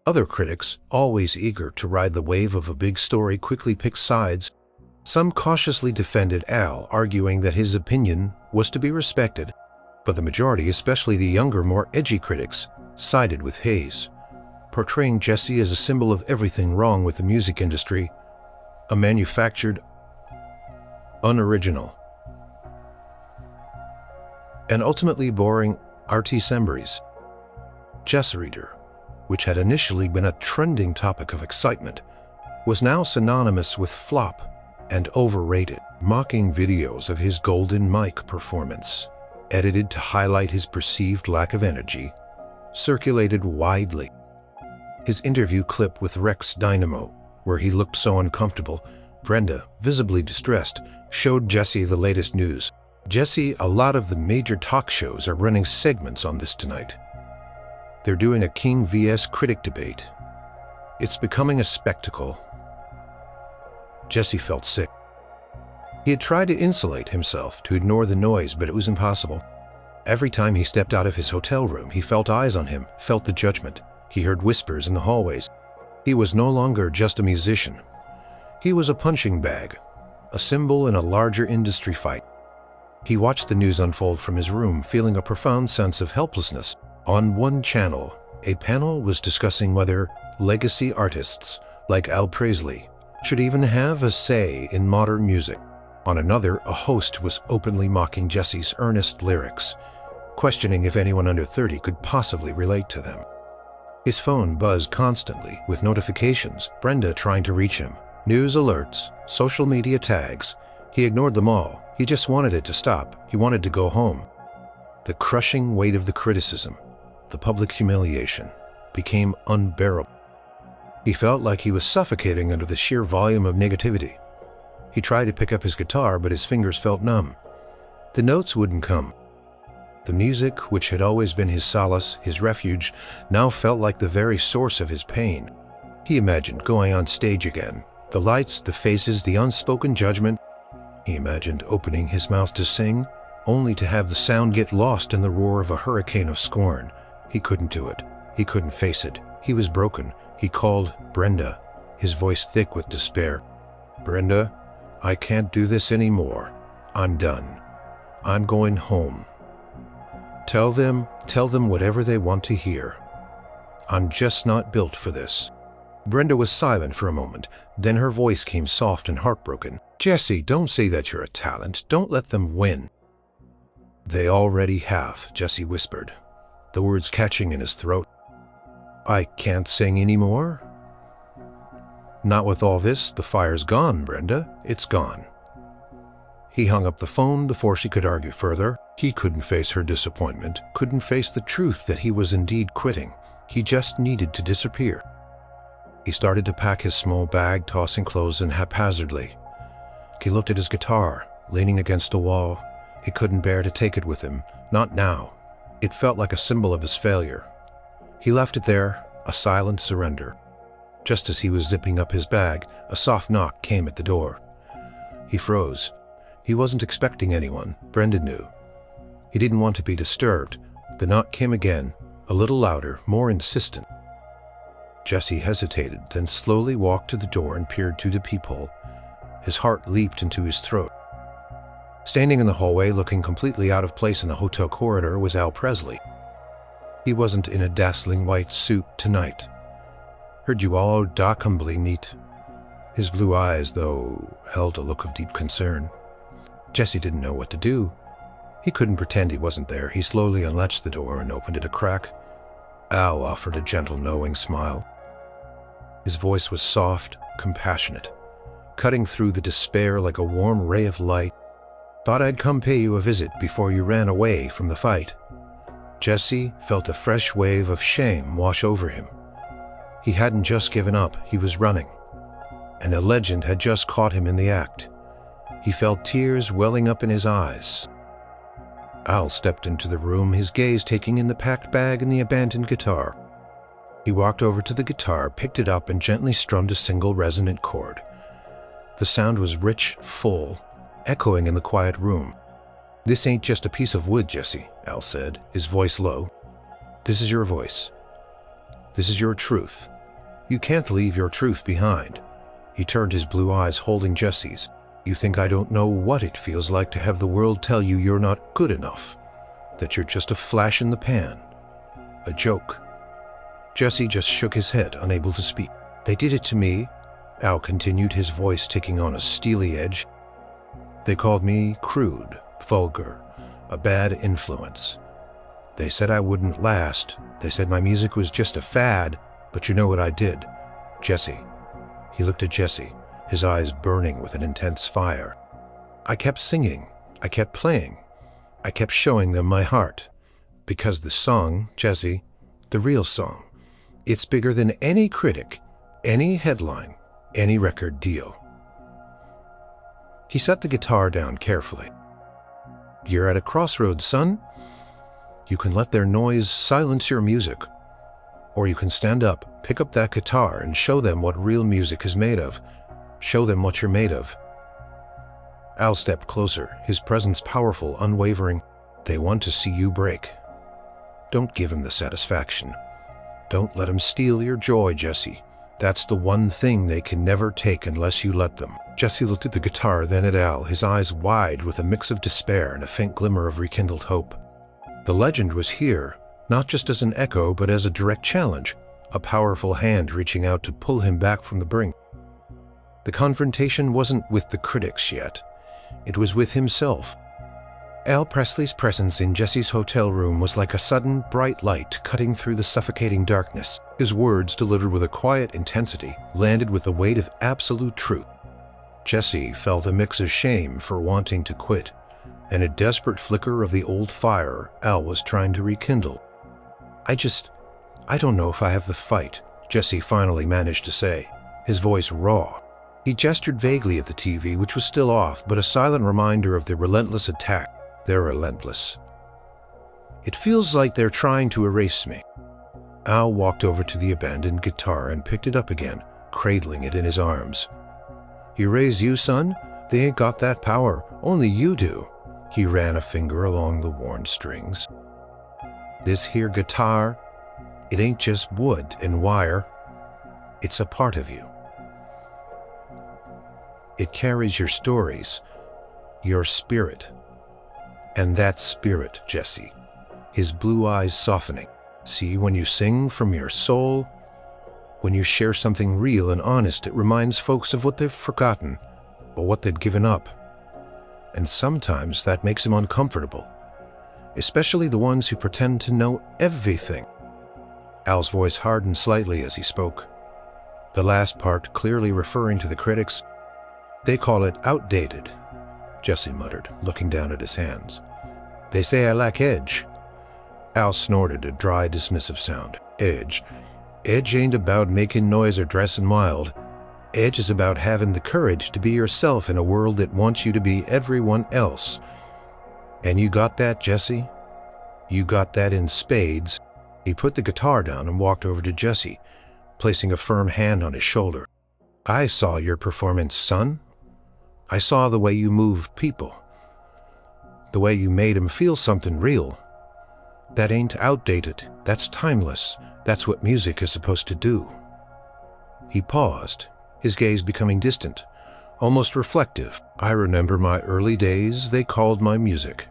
Other critics, always eager to ride the wave of a big story, quickly picked sides. Some cautiously defended Al, arguing that his opinion was to be respected, but the majority, especially the younger, more edgy critics, sided with Hayes, portraying Jesse as a symbol of everything wrong with the music industry, a manufactured, unoriginal, and ultimately boring artisembris. Jesse Ryder, which had initially been a trending topic of excitement, was now synonymous with flop and overrated. Mocking videos of his golden mic performance, edited to highlight his perceived lack of energy, circulated widely. His interview clip with Rex Dynamo, where he looked so uncomfortable, Brenda, visibly distressed, showed Jesse the latest news. "Jesse, a lot of the major talk shows are running segments on this tonight. They're doing a King vs. Critic debate. It's becoming a spectacle." Jesse felt sick. He had tried to insulate himself, to ignore the noise, but it was impossible. Every time he stepped out of his hotel room, he felt eyes on him, felt the judgment. He heard whispers in the hallways. He was no longer just a musician. He was a punching bag, a symbol in a larger industry fight. He watched the news unfold from his room, feeling a profound sense of helplessness. On one channel, a panel was discussing whether legacy artists like Al Presley should even have a say in modern music. On another, a host was openly mocking Jesse's earnest lyrics, questioning if anyone under 30 could possibly relate to them. His phone buzzed constantly, with notifications, Brenda trying to reach him, news alerts, social media tags. He ignored them all. He just wanted it to stop. He wanted to go home. The crushing weight of the criticism, the public humiliation, became unbearable. He felt like he was suffocating under the sheer volume of negativity. He tried to pick up his guitar, but his fingers felt numb. The notes wouldn't come. The music, which had always been his solace, his refuge, now felt like the very source of his pain. He imagined going on stage again. The lights, the faces, the unspoken judgment. He imagined opening his mouth to sing, only to have the sound get lost in the roar of a hurricane of scorn. He couldn't do it. He couldn't face it. He was broken. He called Brenda, his voice thick with despair. "Brenda, I can't do this anymore. I'm done. I'm going home. Tell them whatever they want to hear. I'm just not built for this." Brenda was silent for a moment. Then her voice came soft and heartbroken. "Jesse, don't say that you're a talent. Don't let them win." "They already have," Jesse whispered, the words catching in his throat. "I can't sing anymore?" "Not with all this. The fire's gone, Brenda. It's gone." He hung up the phone before she could argue further. He couldn't face her disappointment, couldn't face the truth that he was indeed quitting. He just needed to disappear. He started to pack his small bag, tossing clothes in haphazardly. He looked at his guitar, leaning against a wall. He couldn't bear to take it with him, not now. It felt like a symbol of his failure. He left it there, a silent surrender. Just as he was zipping up his bag, a soft knock came at the door. He froze. He wasn't expecting anyone, Brenda knew. He didn't want to be disturbed. The knock came again, a little louder, more insistent. Jesse hesitated, then slowly walked to the door and peered through the peephole. His heart leaped into his throat. Standing in the hallway, looking completely out of place in the hotel corridor, was Al Presley. He wasn't in a dazzling white suit tonight. "Heard you all doc humbly neat." His blue eyes, though, held a look of deep concern. Jesse didn't know what to do. He couldn't pretend he wasn't there. He slowly unlatched the door and opened it a crack. Al offered a gentle, knowing smile. His voice was soft, compassionate, cutting through the despair like a warm ray of light. "Thought I'd come pay you a visit before you ran away from the fight." Jesse felt a fresh wave of shame wash over him. He hadn't just given up, he was running. And a legend had just caught him in the act. He felt tears welling up in his eyes. Al stepped into the room, his gaze taking in the packed bag and the abandoned guitar. He walked over to the guitar, picked it up, and gently strummed a single resonant chord. The sound was rich, full, echoing in the quiet room. "This ain't just a piece of wood, Jesse," Al said, his voice low. "This is your voice. This is your truth. You can't leave your truth behind." He turned his blue eyes, holding Jesse's. "You think I don't know what it feels like to have the world tell you you're not good enough, that you're just a flash in the pan, a joke?" Jesse just shook his head, unable to speak. "They did it to me," Al continued, his voice ticking on a steely edge. "They called me crude, vulgar, a bad influence. They said I wouldn't last. They said my music was just a fad, but you know what I did, Jesse." He looked at Jesse, his eyes burning with an intense fire. "I kept singing. I kept playing. I kept showing them my heart. Because the song, Jesse, the real song, it's bigger than any critic, any headline, any record deal." He set the guitar down carefully. "You're at a crossroads, son. You can let their noise silence your music. Or you can stand up, pick up that guitar, and show them what real music is made of. Show them what you're made of." Al stepped closer, his presence powerful, unwavering. "They want to see you break. Don't give them the satisfaction. Don't let them steal your joy, Jesse. That's the one thing they can never take unless you let them." Jesse looked at the guitar, then at Al, his eyes wide with a mix of despair and a faint glimmer of rekindled hope. The legend was here, not just as an echo, but as a direct challenge, a powerful hand reaching out to pull him back from the brink. The confrontation wasn't with the critics yet. It was with himself. Al Presley's presence in Jesse's hotel room was like a sudden, bright light cutting through the suffocating darkness. His words, delivered with a quiet intensity, landed with the weight of absolute truth. Jesse felt a mix of shame for wanting to quit, and a desperate flicker of the old fire Al was trying to rekindle. I don't know if I have the fight," Jesse finally managed to say, his voice raw. He gestured vaguely at the TV, which was still off, but a silent reminder of the relentless attack. "They're relentless. It feels like they're trying to erase me. Al walked over to the abandoned guitar and picked it up again, cradling it in his arms. Erase you, son? They ain't got that power. Only you do. He ran a finger along the worn strings. This here guitar, it ain't just wood and wire. It's a part of you. It carries your stories, your spirit. And that spirit, Jesse. His blue eyes softening. See, when you sing from your soul, when you share something real and honest, it reminds folks of what they've forgotten or what they'd given up. And sometimes that makes them uncomfortable, especially the ones who pretend to know everything. Al's voice hardened slightly as he spoke, the last part clearly referring to the critics. They call it outdated, Jesse muttered, looking down at his hands. They say I lack edge. Al snorted a dry, dismissive sound. Edge? Edge ain't about making noise or dressing wild. Edge is about having the courage to be yourself in a world that wants you to be everyone else. And you got that, Jesse? You got that in spades. He put the guitar down and walked over to Jesse, placing a firm hand on his shoulder. I saw your performance, son. I saw the way you moved people. The way you made them feel something real. That ain't outdated. That's timeless. That's what music is supposed to do. He paused, his gaze becoming distant, almost reflective. I remember my early days. They called my music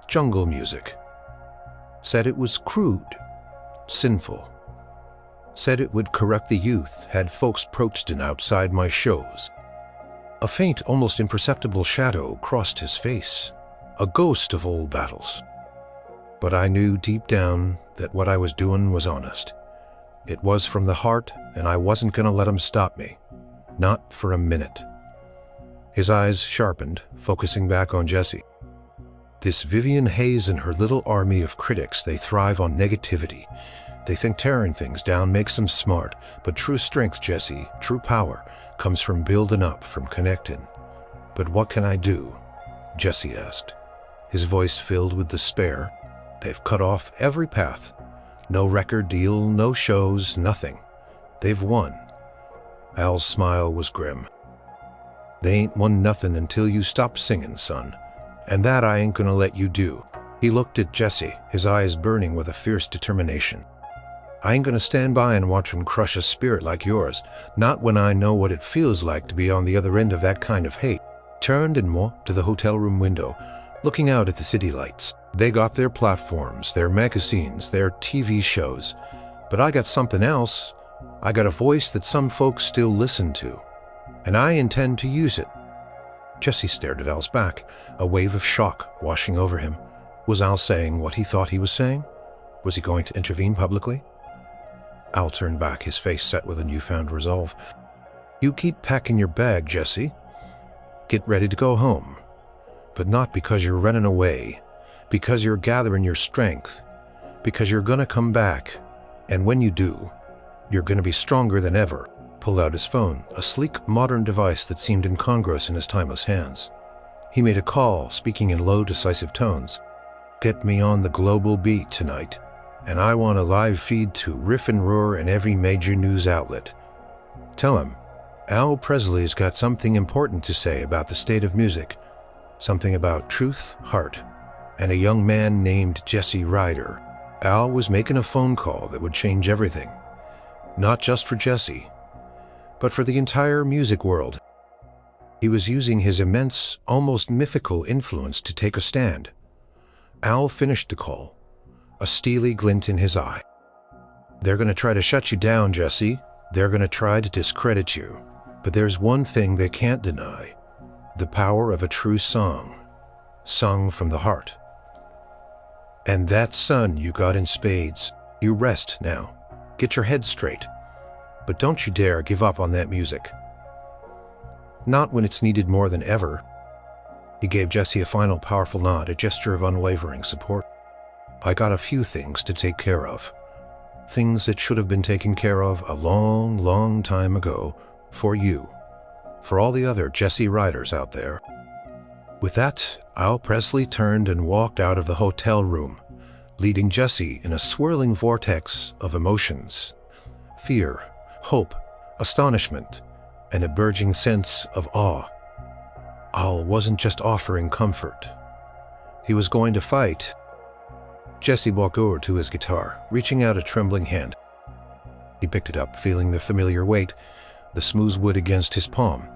jungle music. Said it was crude, sinful. Said it would correct the youth, had folks protesting outside my shows. A faint, almost imperceptible shadow crossed his face, a ghost of old battles. But I knew deep down that what I was doing was honest. It was from the heart, and I wasn't going to let him stop me. Not for a minute. His eyes sharpened, focusing back on Jesse. This Vivian Hayes and her little army of critics, they thrive on negativity. They think tearing things down makes them smart, but true strength, Jesse, true power, comes from building up, from connecting. But what can I do? Jesse asked, his voice filled with despair. They've cut off every path. No record deal, no shows, nothing. They've won. Al's smile was grim. They ain't won nothing until you stop singing, son. And that I ain't gonna let you do. He looked at Jesse, his eyes burning with a fierce determination. I ain't gonna stand by and watch him crush a spirit like yours, not when I know what it feels like to be on the other end of that kind of hate. Turned and walked to the hotel room window, looking out at the city lights. They got their platforms, their magazines, their TV shows. But I got something else. I got a voice that some folks still listen to. And I intend to use it. Jesse stared at Al's back, a wave of shock washing over him. Was Al saying what he thought he was saying? Was he going to intervene publicly? Al turned back, his face set with a newfound resolve. You keep packing your bag, Jesse. Get ready to go home. But not because you're running away. Because you're gathering your strength. Because you're gonna come back. And when you do, you're gonna be stronger than ever. Pulled out his phone, a sleek, modern device that seemed incongruous in his timeless hands. He made a call, speaking in low, decisive tones. Get me on the global beat tonight, and I want a live feed to Riff and Roar in every major news outlet. Tell him, Al Presley's got something important to say about the state of music, something about truth, heart, and a young man named Jesse Ryder. Al was making a phone call that would change everything, not just for Jesse, but for the entire music world. He was using his immense, almost mythical influence to take a stand. Al finished the call, a steely glint in his eye. They're going to try to shut you down, Jesse. They're going to try to discredit you. But there's one thing they can't deny: the power of a true song, sung from the heart. And that, son, you got in spades. You rest now. Get your head straight. But don't you dare give up on that music. Not when it's needed more than ever. He gave Jesse a final powerful nod, a gesture of unwavering support. I got a few things to take care of. Things that should have been taken care of a long, long time ago. For you. For all the other Jesse Ryders out there. With that, Al Presley turned and walked out of the hotel room, leading Jesse in a swirling vortex of emotions: fear, hope, astonishment, and a burgeoning sense of awe. Al wasn't just offering comfort. He was going to fight. Jesse walked over to his guitar, reaching out a trembling hand. He picked it up, feeling the familiar weight, the smooth wood against his palm.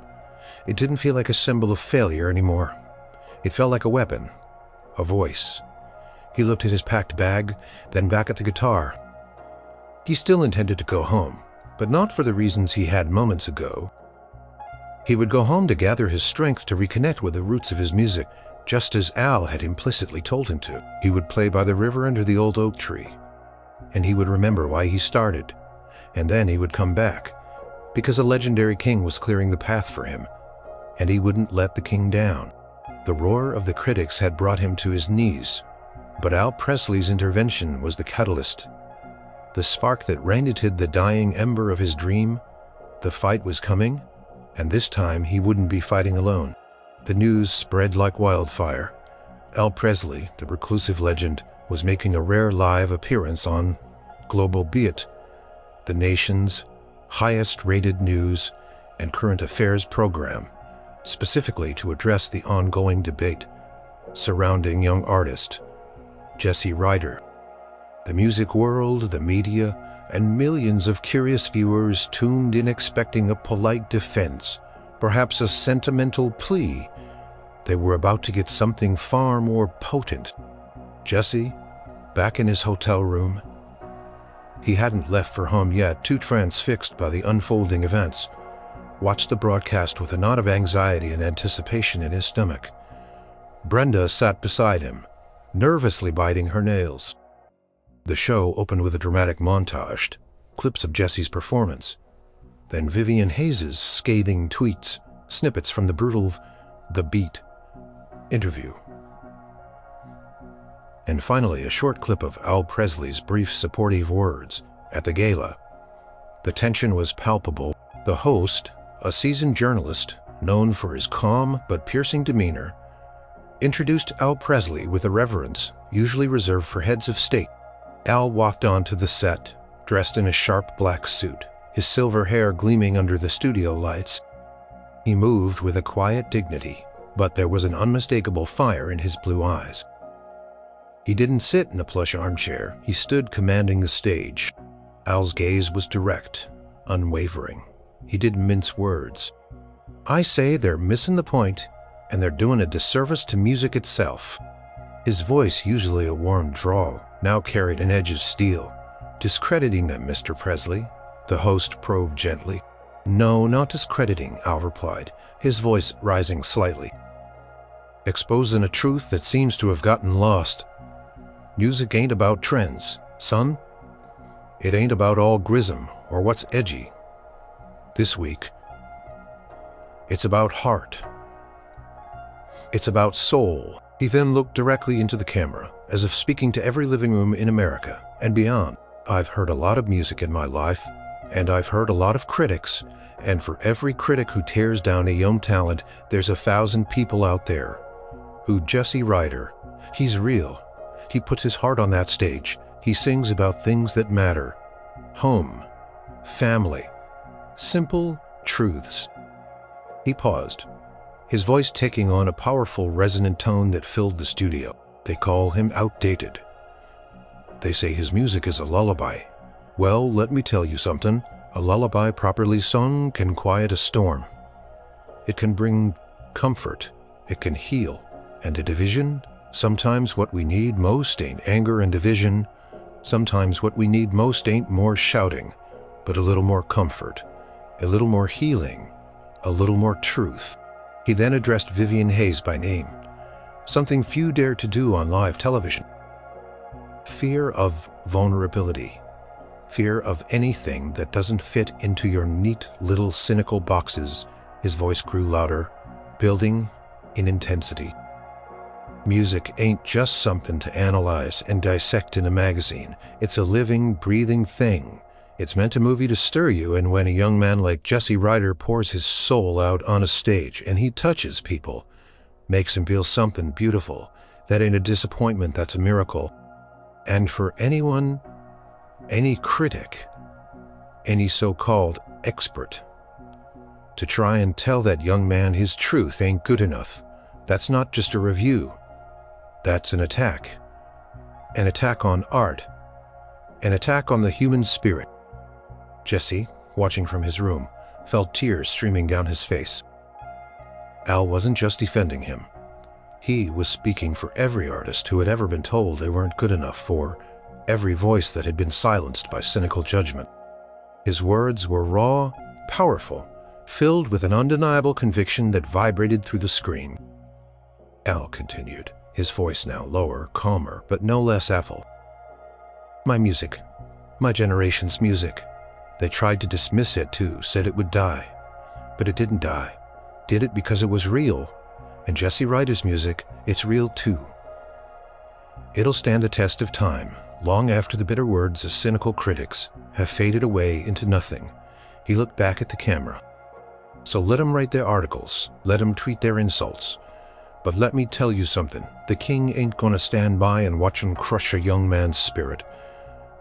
It didn't feel like a symbol of failure anymore. It felt like a weapon, a voice. He looked at his packed bag, then back at the guitar. He still intended to go home, but not for the reasons he had moments ago. He would go home to gather his strength to reconnect with the roots of his music, just as Al had implicitly told him to. He would play by the river under the old oak tree, and he would remember why he started, and then he would come back, because a legendary king was clearing the path for him, and he wouldn't let the king down. The roar of the critics had brought him to his knees, but Al Presley's intervention was the catalyst, the spark that reignited the dying ember of his dream. The fight was coming, and this time he wouldn't be fighting alone. The news spread like wildfire. Al Presley, the reclusive legend, was making a rare live appearance on Global Beat, the nation's highest-rated news and current affairs program, specifically to address the ongoing debate surrounding young artist Jesse Ryder. The music world, the media, and millions of curious viewers tuned in expecting a polite defense, perhaps a sentimental plea. They were about to get something far more potent. Jesse, back in his hotel room. He hadn't left for home yet, too transfixed by the unfolding events, watched the broadcast with a knot of anxiety and anticipation in his stomach. Brenda sat beside him, nervously biting her nails. The show opened with a dramatic montage, clips of Jesse's performance, then Vivian Hayes' scathing tweets, snippets from the brutal The Beat interview, and finally a short clip of Al Presley's brief supportive words at the gala. The tension was palpable. The host, a seasoned journalist known for his calm but piercing demeanor, introduced Al Presley with a reverence usually reserved for heads of state. Al walked onto the set, dressed in a sharp black suit, his silver hair gleaming under the studio lights. He moved with a quiet dignity, but there was an unmistakable fire in his blue eyes. He didn't sit in a plush armchair. He stood commanding the stage. Al's gaze was direct, unwavering. He didn't mince words. "I say they're missing the point, and they're doing a disservice to music itself." His voice, usually a warm drawl, now carried an edge of steel. "Discrediting them, Mr. Presley?" the host probed gently. "No, not discrediting," Al replied, his voice rising slightly. "Exposing a truth that seems to have gotten lost. Music ain't about trends, son. It ain't about all grism or what's edgy. This week, it's about heart. It's about soul." He then looked directly into the camera, as if speaking to every living room in America and beyond. "I've heard a lot of music in my life, and I've heard a lot of critics, and for every critic who tears down a young talent, there's 1,000 people out there who Jesse Ryder, he's real. He puts his heart on that stage. He sings about things that matter. Home, family, simple truths." He paused, his voice taking on a powerful resonant tone that filled the studio. "They call him outdated. They say his music is a lullaby. Well, let me tell you something. A lullaby properly sung can quiet a storm. It can bring comfort. It can heal. And a division? Sometimes what we need most ain't anger and division. Sometimes what we need most ain't more shouting, but a little more comfort, a little more healing, a little more truth." He then addressed Vivian Hayes by name, something few dare to do on live television. Fear of vulnerability, fear of anything that doesn't fit into your neat little cynical boxes. His voice grew louder, building in intensity. "Music ain't just something to analyze and dissect in a magazine. It's a living, breathing thing. It's meant to move you to stir you, and when a young man like Jesse Ryder pours his soul out on a stage and he touches people, makes him feel something beautiful, that ain't a disappointment, that's a miracle." And for anyone, any critic, any so-called expert, to try and tell that young man his truth ain't good enough, that's not just a review. That's an attack. An attack on art. An attack on the human spirit. Jesse, watching from his room, felt tears streaming down his face. Al wasn't just defending him. He was speaking for every artist who had ever been told they weren't good enough, for every voice that had been silenced by cynical judgment. His words were raw, powerful, filled with an undeniable conviction that vibrated through the screen. Al continued, his voice now lower, calmer, but no less awful. My music, my generation's music. They tried to dismiss it too, said it would die. But it didn't die. Did it because it was real. And Jesse Ryder's music, it's real too. It'll stand the test of time, long after the bitter words of cynical critics have faded away into nothing. He looked back at the camera. So let them write their articles, let them tweet their insults. But let me tell you something, the king ain't gonna stand by and watch him crush a young man's spirit.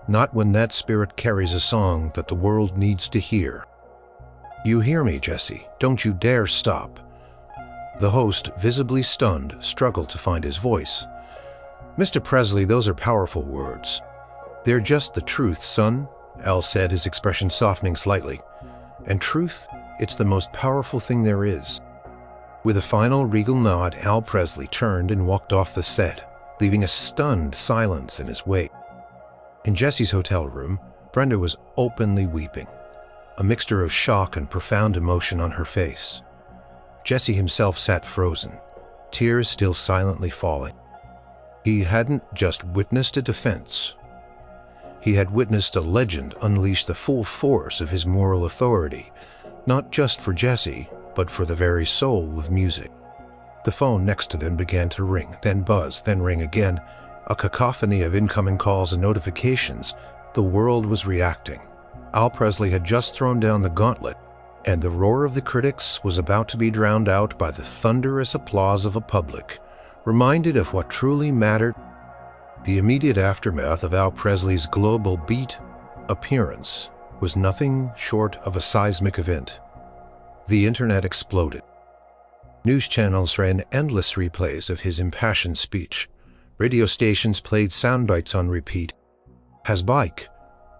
Not when that spirit carries a song that the world needs to hear. You hear me, Jesse? Don't you dare stop. The host, visibly stunned, struggled to find his voice. Mr. Presley, those are powerful words. They're just the truth, son, Al said, his expression softening slightly. And truth, it's the most powerful thing there is. With a final regal nod, Al Presley turned and walked off the set, leaving a stunned silence in his wake. In Jesse's hotel room, Brenda was openly weeping, a mixture of shock and profound emotion on her face. Jesse himself sat frozen, tears still silently falling. He hadn't just witnessed a defense. He had witnessed a legend unleash the full force of his moral authority, not just for Jesse, but for the very soul of music. The phone next to them began to ring, then buzz, then ring again. A cacophony of incoming calls and notifications. The world was reacting. Al Presley had just thrown down the gauntlet, and the roar of the critics was about to be drowned out by the thunderous applause of a public, reminded of what truly mattered. The immediate aftermath of Al Presley's global beat appearance was nothing short of a seismic event. The internet exploded. News channels ran endless replays of his impassioned speech. Radio stations played sound bites on repeat. Has Bike,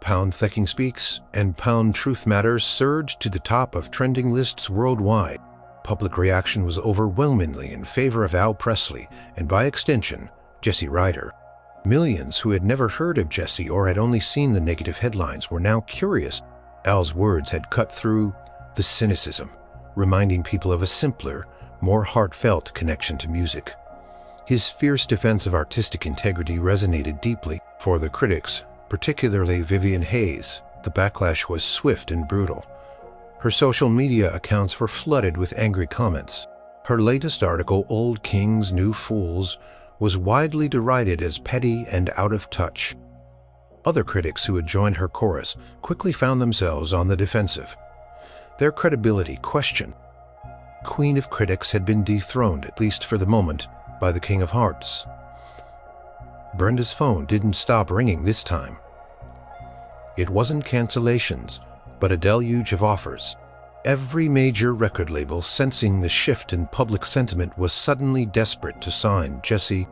Pound Thecking Speaks, and Pound Truth Matters surged to the top of trending lists worldwide. Public reaction was overwhelmingly in favor of Al Presley, and by extension, Jesse Ryder. Millions who had never heard of Jesse or had only seen the negative headlines were now curious. Al's words had cut through the cynicism, reminding people of a simpler, more heartfelt connection to music. His fierce defense of artistic integrity resonated deeply. For the critics, particularly Vivian Hayes, the backlash was swift and brutal. Her social media accounts were flooded with angry comments. Her latest article, Old Kings, New Fools, was widely derided as petty and out of touch. Other critics who had joined her chorus quickly found themselves on the defensive. Their credibility questioned. Queen of critics had been dethroned, at least for the moment, by the King of Hearts. Brenda's phone didn't stop ringing this time. It wasn't cancellations, but a deluge of offers. Every major record label, sensing the shift in public sentiment, was suddenly desperate to sign Jesse.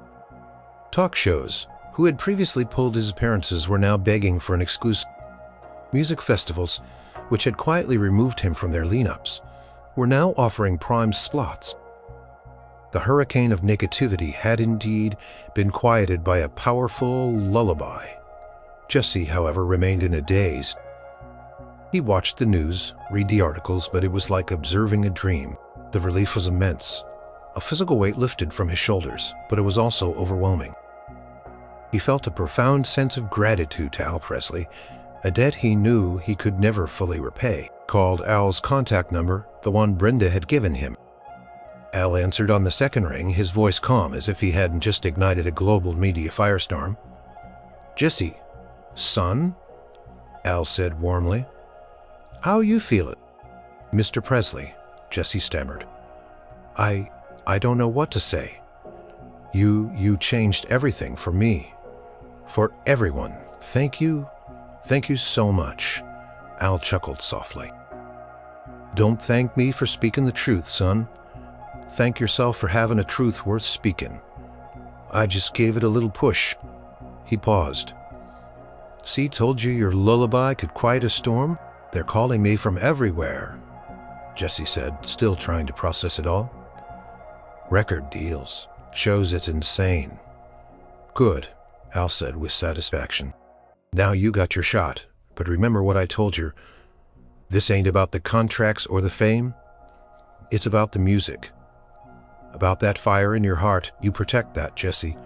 Talk shows, who had previously pulled his appearances, were now begging for an exclusive. Music festivals, which had quietly removed him from their lineups, were now offering prime slots. The hurricane of negativity had indeed been quieted by a powerful lullaby. Jesse, however, remained in a daze. He watched the news, read the articles, but it was like observing a dream. The relief was immense. A physical weight lifted from his shoulders, but it was also overwhelming. He felt a profound sense of gratitude to Al Presley, a debt he knew he could never fully repay. Called Al's contact number, the one Brenda had given him. Al answered on the second ring, his voice calm as if he hadn't just ignited a global media firestorm. Jesse, son? Al said warmly. How you feelin'? Mr. Presley, Jesse stammered. I don't know what to say. You changed everything for me. For everyone, thank you. Thank you so much. Al chuckled softly. Don't thank me for speaking the truth, son. Thank yourself for having a truth worth speaking. I just gave it a little push. He paused. See, told you your lullaby could quiet a storm? They're calling me from everywhere, Jesse said, still trying to process it all. Record deals. Shows it's insane. Good, Al said with satisfaction. Now you got your shot, but remember what I told you. This ain't about the contracts or the fame. It's about the music. About that fire in your heart. You protect that, Jesse.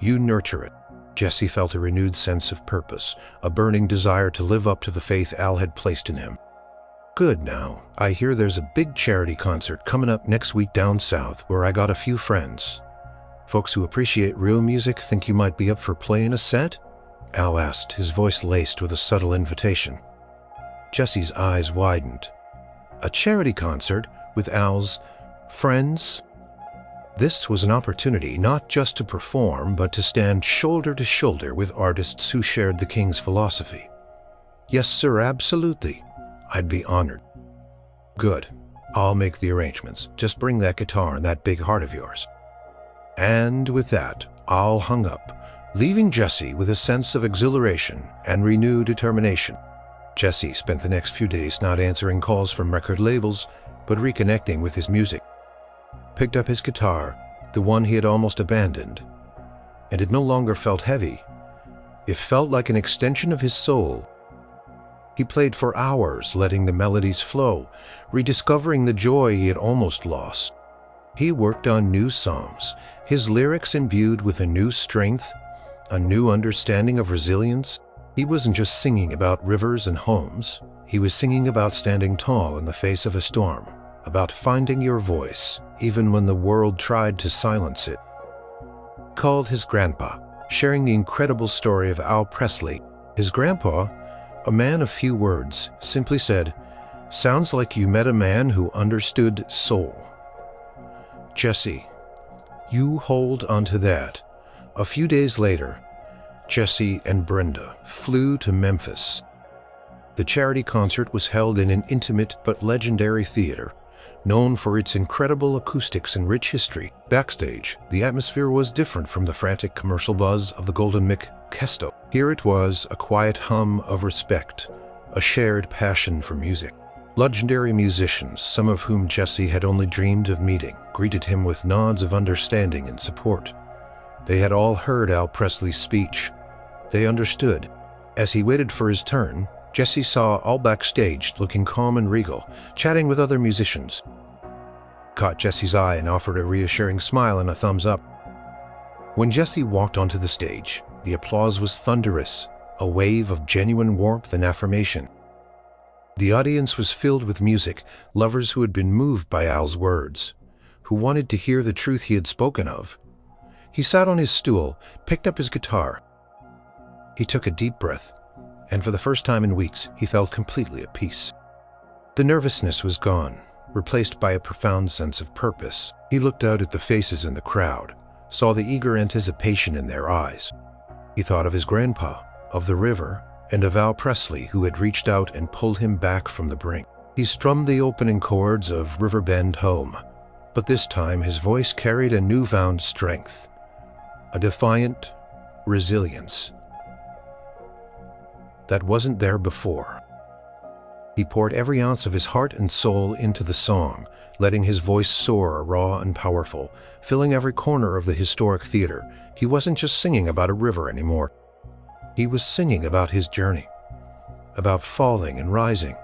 You nurture it. Jesse felt a renewed sense of purpose, a burning desire to live up to the faith Al had placed in him. Good. Now, I hear there's a big charity concert coming up next week down south where I got a few friends. Folks who appreciate real music think you might be up for playing a set? Al asked, his voice laced with a subtle invitation. Jesse's eyes widened. A charity concert with Al's friends? This was an opportunity not just to perform, but to stand shoulder to shoulder with artists who shared the King's philosophy. Yes, sir, absolutely. I'd be honored. Good. I'll make the arrangements. Just bring that guitar and that big heart of yours. And with that, Al hung up, leaving Jesse with a sense of exhilaration and renewed determination. Jesse spent the next few days not answering calls from record labels, but reconnecting with his music. Picked up his guitar, the one he had almost abandoned, and it no longer felt heavy. It felt like an extension of his soul. He played for hours, letting the melodies flow, rediscovering the joy he had almost lost. He worked on new songs, his lyrics imbued with a new strength, a new understanding of resilience. He wasn't just singing about rivers and homes. He was singing about standing tall in the face of a storm, about finding your voice, even when the world tried to silence it. Called his grandpa, sharing the incredible story of Elvis Presley. His grandpa, a man of few words, simply said, "Sounds like you met a man who understood soul." Jesse, you hold onto that. A few days later, Jesse and Brenda flew to Memphis. The charity concert was held in an intimate but legendary theater, known for its incredible acoustics and rich history. Backstage, the atmosphere was different from the frantic commercial buzz of the Golden Mick Kesto. Here it was, a quiet hum of respect, a shared passion for music. Legendary musicians, some of whom Jesse had only dreamed of meeting, greeted him with nods of understanding and support. They had all heard Elvis Presley's speech. They understood. As he waited for his turn, Jesse saw Al backstage, looking calm and regal, chatting with other musicians. Caught Jesse's eye and offered a reassuring smile and a thumbs up. When Jesse walked onto the stage, the applause was thunderous, a wave of genuine warmth and affirmation. The audience was filled with music, lovers who had been moved by Al's words, who wanted to hear the truth he had spoken of. He sat on his stool, picked up his guitar. He took a deep breath, and for the first time in weeks, he felt completely at peace. The nervousness was gone, replaced by a profound sense of purpose. He looked out at the faces in the crowd, saw the eager anticipation in their eyes. He thought of his grandpa, of the river, and of Elvis Presley, who had reached out and pulled him back from the brink. He strummed the opening chords of Riverbend Home, but this time his voice carried a newfound strength, a defiant resilience that wasn't there before. He poured every ounce of his heart and soul into the song, letting his voice soar raw and powerful, filling every corner of the historic theater. He wasn't just singing about a river anymore. He was singing about his journey, about falling and rising,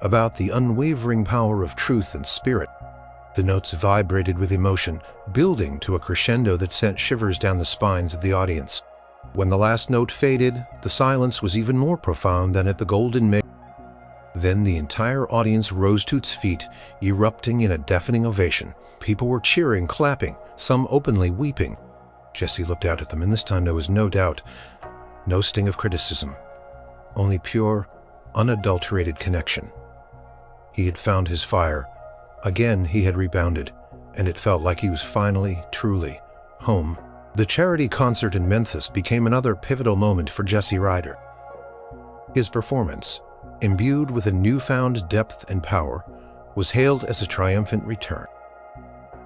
about the unwavering power of truth and spirit. The notes vibrated with emotion, building to a crescendo that sent shivers down the spines of the audience. When the last note faded, the silence was even more profound than at the Golden Mick. Then the entire audience rose to its feet, erupting in a deafening ovation. People were cheering, clapping, some openly weeping. Jesse looked out at them, and this time there was no doubt, no sting of criticism, only pure, unadulterated connection. He had found his fire. Again he had rebounded, and it felt like he was finally, truly, home. The charity concert in Memphis became another pivotal moment for Jesse Ryder. His performance, imbued with a newfound depth and power, was hailed as a triumphant return.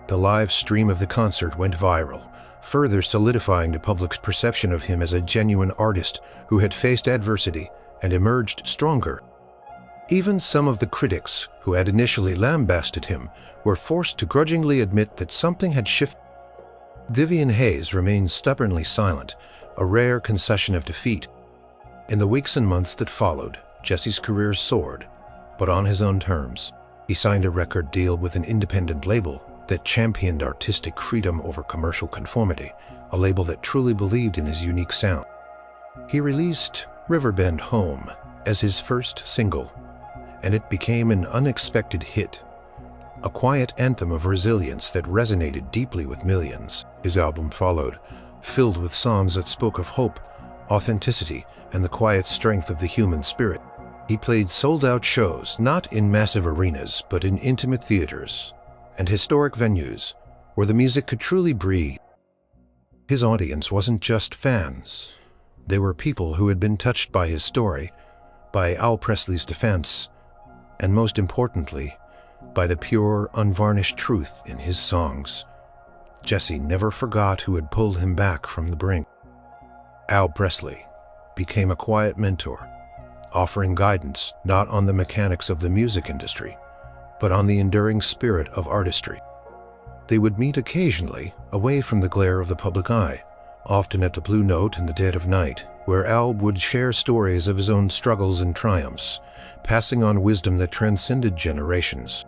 The live stream of the concert went viral, further solidifying the public's perception of him as a genuine artist who had faced adversity and emerged stronger. Even some of the critics who had initially lambasted him were forced to grudgingly admit that something had shifted. Vivian Hayes remained stubbornly silent, a rare concession of defeat. In the weeks and months that followed, Jesse's career soared, but on his own terms. He signed a record deal with an independent label that championed artistic freedom over commercial conformity, a label that truly believed in his unique sound. He released Riverbend Home as his first single, and it became an unexpected hit, a quiet anthem of resilience that resonated deeply with millions. His album followed, filled with songs that spoke of hope, authenticity, and the quiet strength of the human spirit. He played sold-out shows, not in massive arenas, but in intimate theaters and historic venues where the music could truly breathe. His audience wasn't just fans. They were people who had been touched by his story, by Elvis Presley's defense, and most importantly, by the pure, unvarnished truth in his songs. Jesse never forgot who had pulled him back from the brink. Elvis Presley became a quiet mentor, offering guidance not on the mechanics of the music industry, but on the enduring spirit of artistry. They would meet occasionally, away from the glare of the public eye, often at the Blue Note in the dead of night, where Al would share stories of his own struggles and triumphs, passing on wisdom that transcended generations.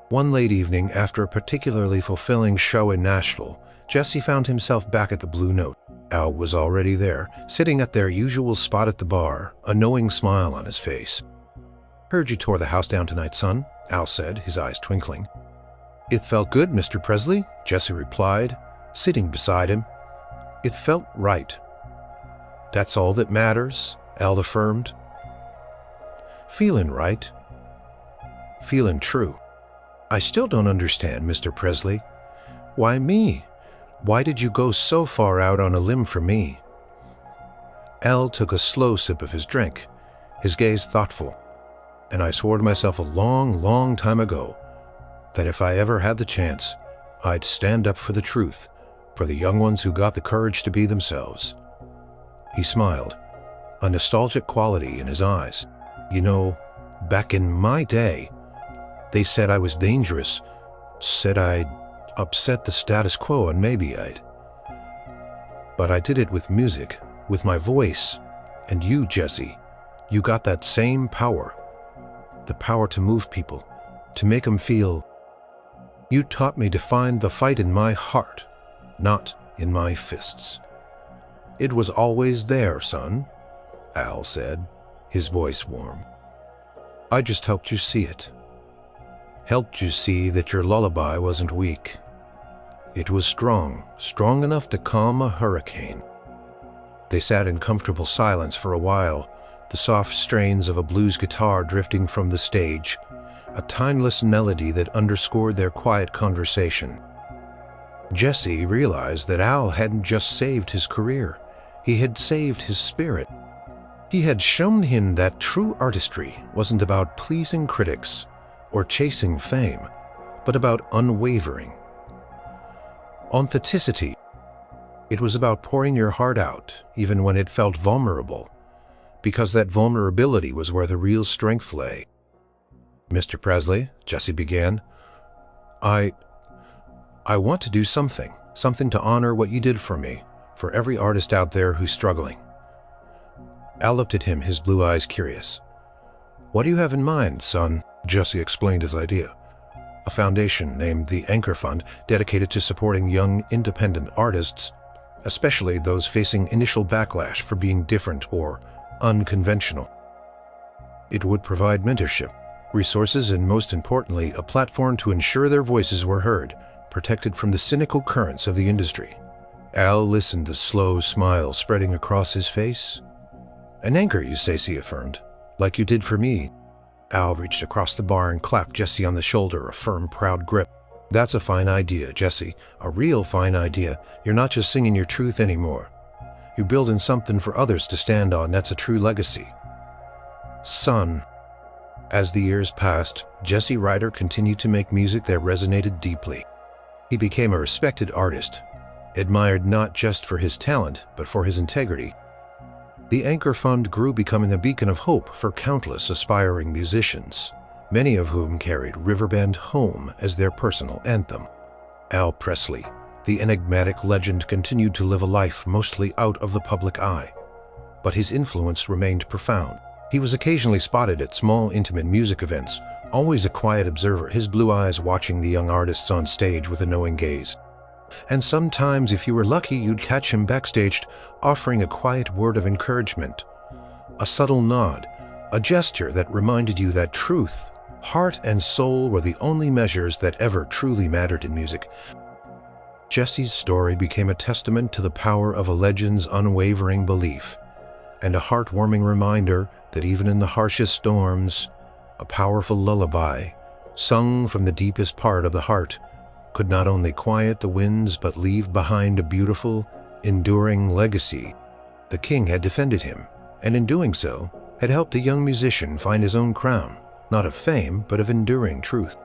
One late evening, after a particularly fulfilling show in Nashville, Jesse found himself back at the Blue Note. Al was already there, sitting at their usual spot at the bar, a knowing smile on his face. "Heard you tore the house down tonight, son," Al said, his eyes twinkling. "It felt good, Mr. Presley," Jesse replied, sitting beside him. "It felt right." "That's all that matters," Al affirmed. "Feeling right. Feeling true." "I still don't understand, Mr. Presley. Why me? Why did you go so far out on a limb for me?" Al took a slow sip of his drink, his gaze thoughtful. "And I swore to myself a long, long time ago that if I ever had the chance, I'd stand up for the truth, for the young ones who got the courage to be themselves." He smiled, a nostalgic quality in his eyes. "You know, back in my day, they said I was dangerous, said I'd upset the status quo, and maybe I'd. But I did it with music, with my voice, and you, Jesse, you got that same power. The power to move people, to make them feel. You taught me to find the fight in my heart, not in my fists." "It was always there, son," Al said, his voice warm. "I just helped you see it. Helped you see that your lullaby wasn't weak. It was strong, strong enough to calm a hurricane." They sat in comfortable silence for a while, the soft strains of a blues guitar drifting from the stage, a timeless melody that underscored their quiet conversation. Jesse realized that Al hadn't just saved his career, he had saved his spirit. He had shown him that true artistry wasn't about pleasing critics or chasing fame, but about unwavering authenticity. It was about pouring your heart out, even when it felt vulnerable, because that vulnerability was where the real strength lay. "Mr. Presley," Jesse began, I want to do something to honor what you did for me, for every artist out there who's struggling." Al looked at him, his blue eyes curious. "What do you have in mind, son?" Jesse explained his idea. A foundation named the Anchor Fund, dedicated to supporting young, independent artists, especially those facing initial backlash for being different or unconventional. It would provide mentorship, resources, and most importantly, a platform to ensure their voices were heard, protected from the cynical currents of the industry. Al listened, a slow smile spreading across his face. "An anchor, you say," he affirmed, "like you did for me." Al reached across the bar and clapped Jesse on the shoulder, a firm, proud grip. That's a fine idea, Jesse. A real fine idea. You're not just singing your truth anymore. You're building something for others to stand on. That's a true legacy. Son. As the years passed, Jesse Ryder continued to make music that resonated deeply. He became a respected artist, admired not just for his talent, but for his integrity. The Anchor Fund grew, becoming a beacon of hope for countless aspiring musicians, many of whom carried Riverbend Home as their personal anthem. Elvis Presley, the enigmatic legend, continued to live a life mostly out of the public eye, but his influence remained profound. He was occasionally spotted at small, intimate music events, always a quiet observer, his blue eyes watching the young artists on stage with a knowing gaze. And sometimes, if you were lucky, you'd catch him backstage offering a quiet word of encouragement, a subtle nod, a gesture that reminded you that truth, heart, and soul were the only measures that ever truly mattered in music. Jesse's story became a testament to the power of a legend's unwavering belief, and a heartwarming reminder that even in the harshest storms, a powerful lullaby, sung from the deepest part of the heart, could not only quiet the winds but leave behind a beautiful, enduring legacy. The king had defended him, and in doing so, had helped a young musician find his own crown, not of fame, but of enduring truth.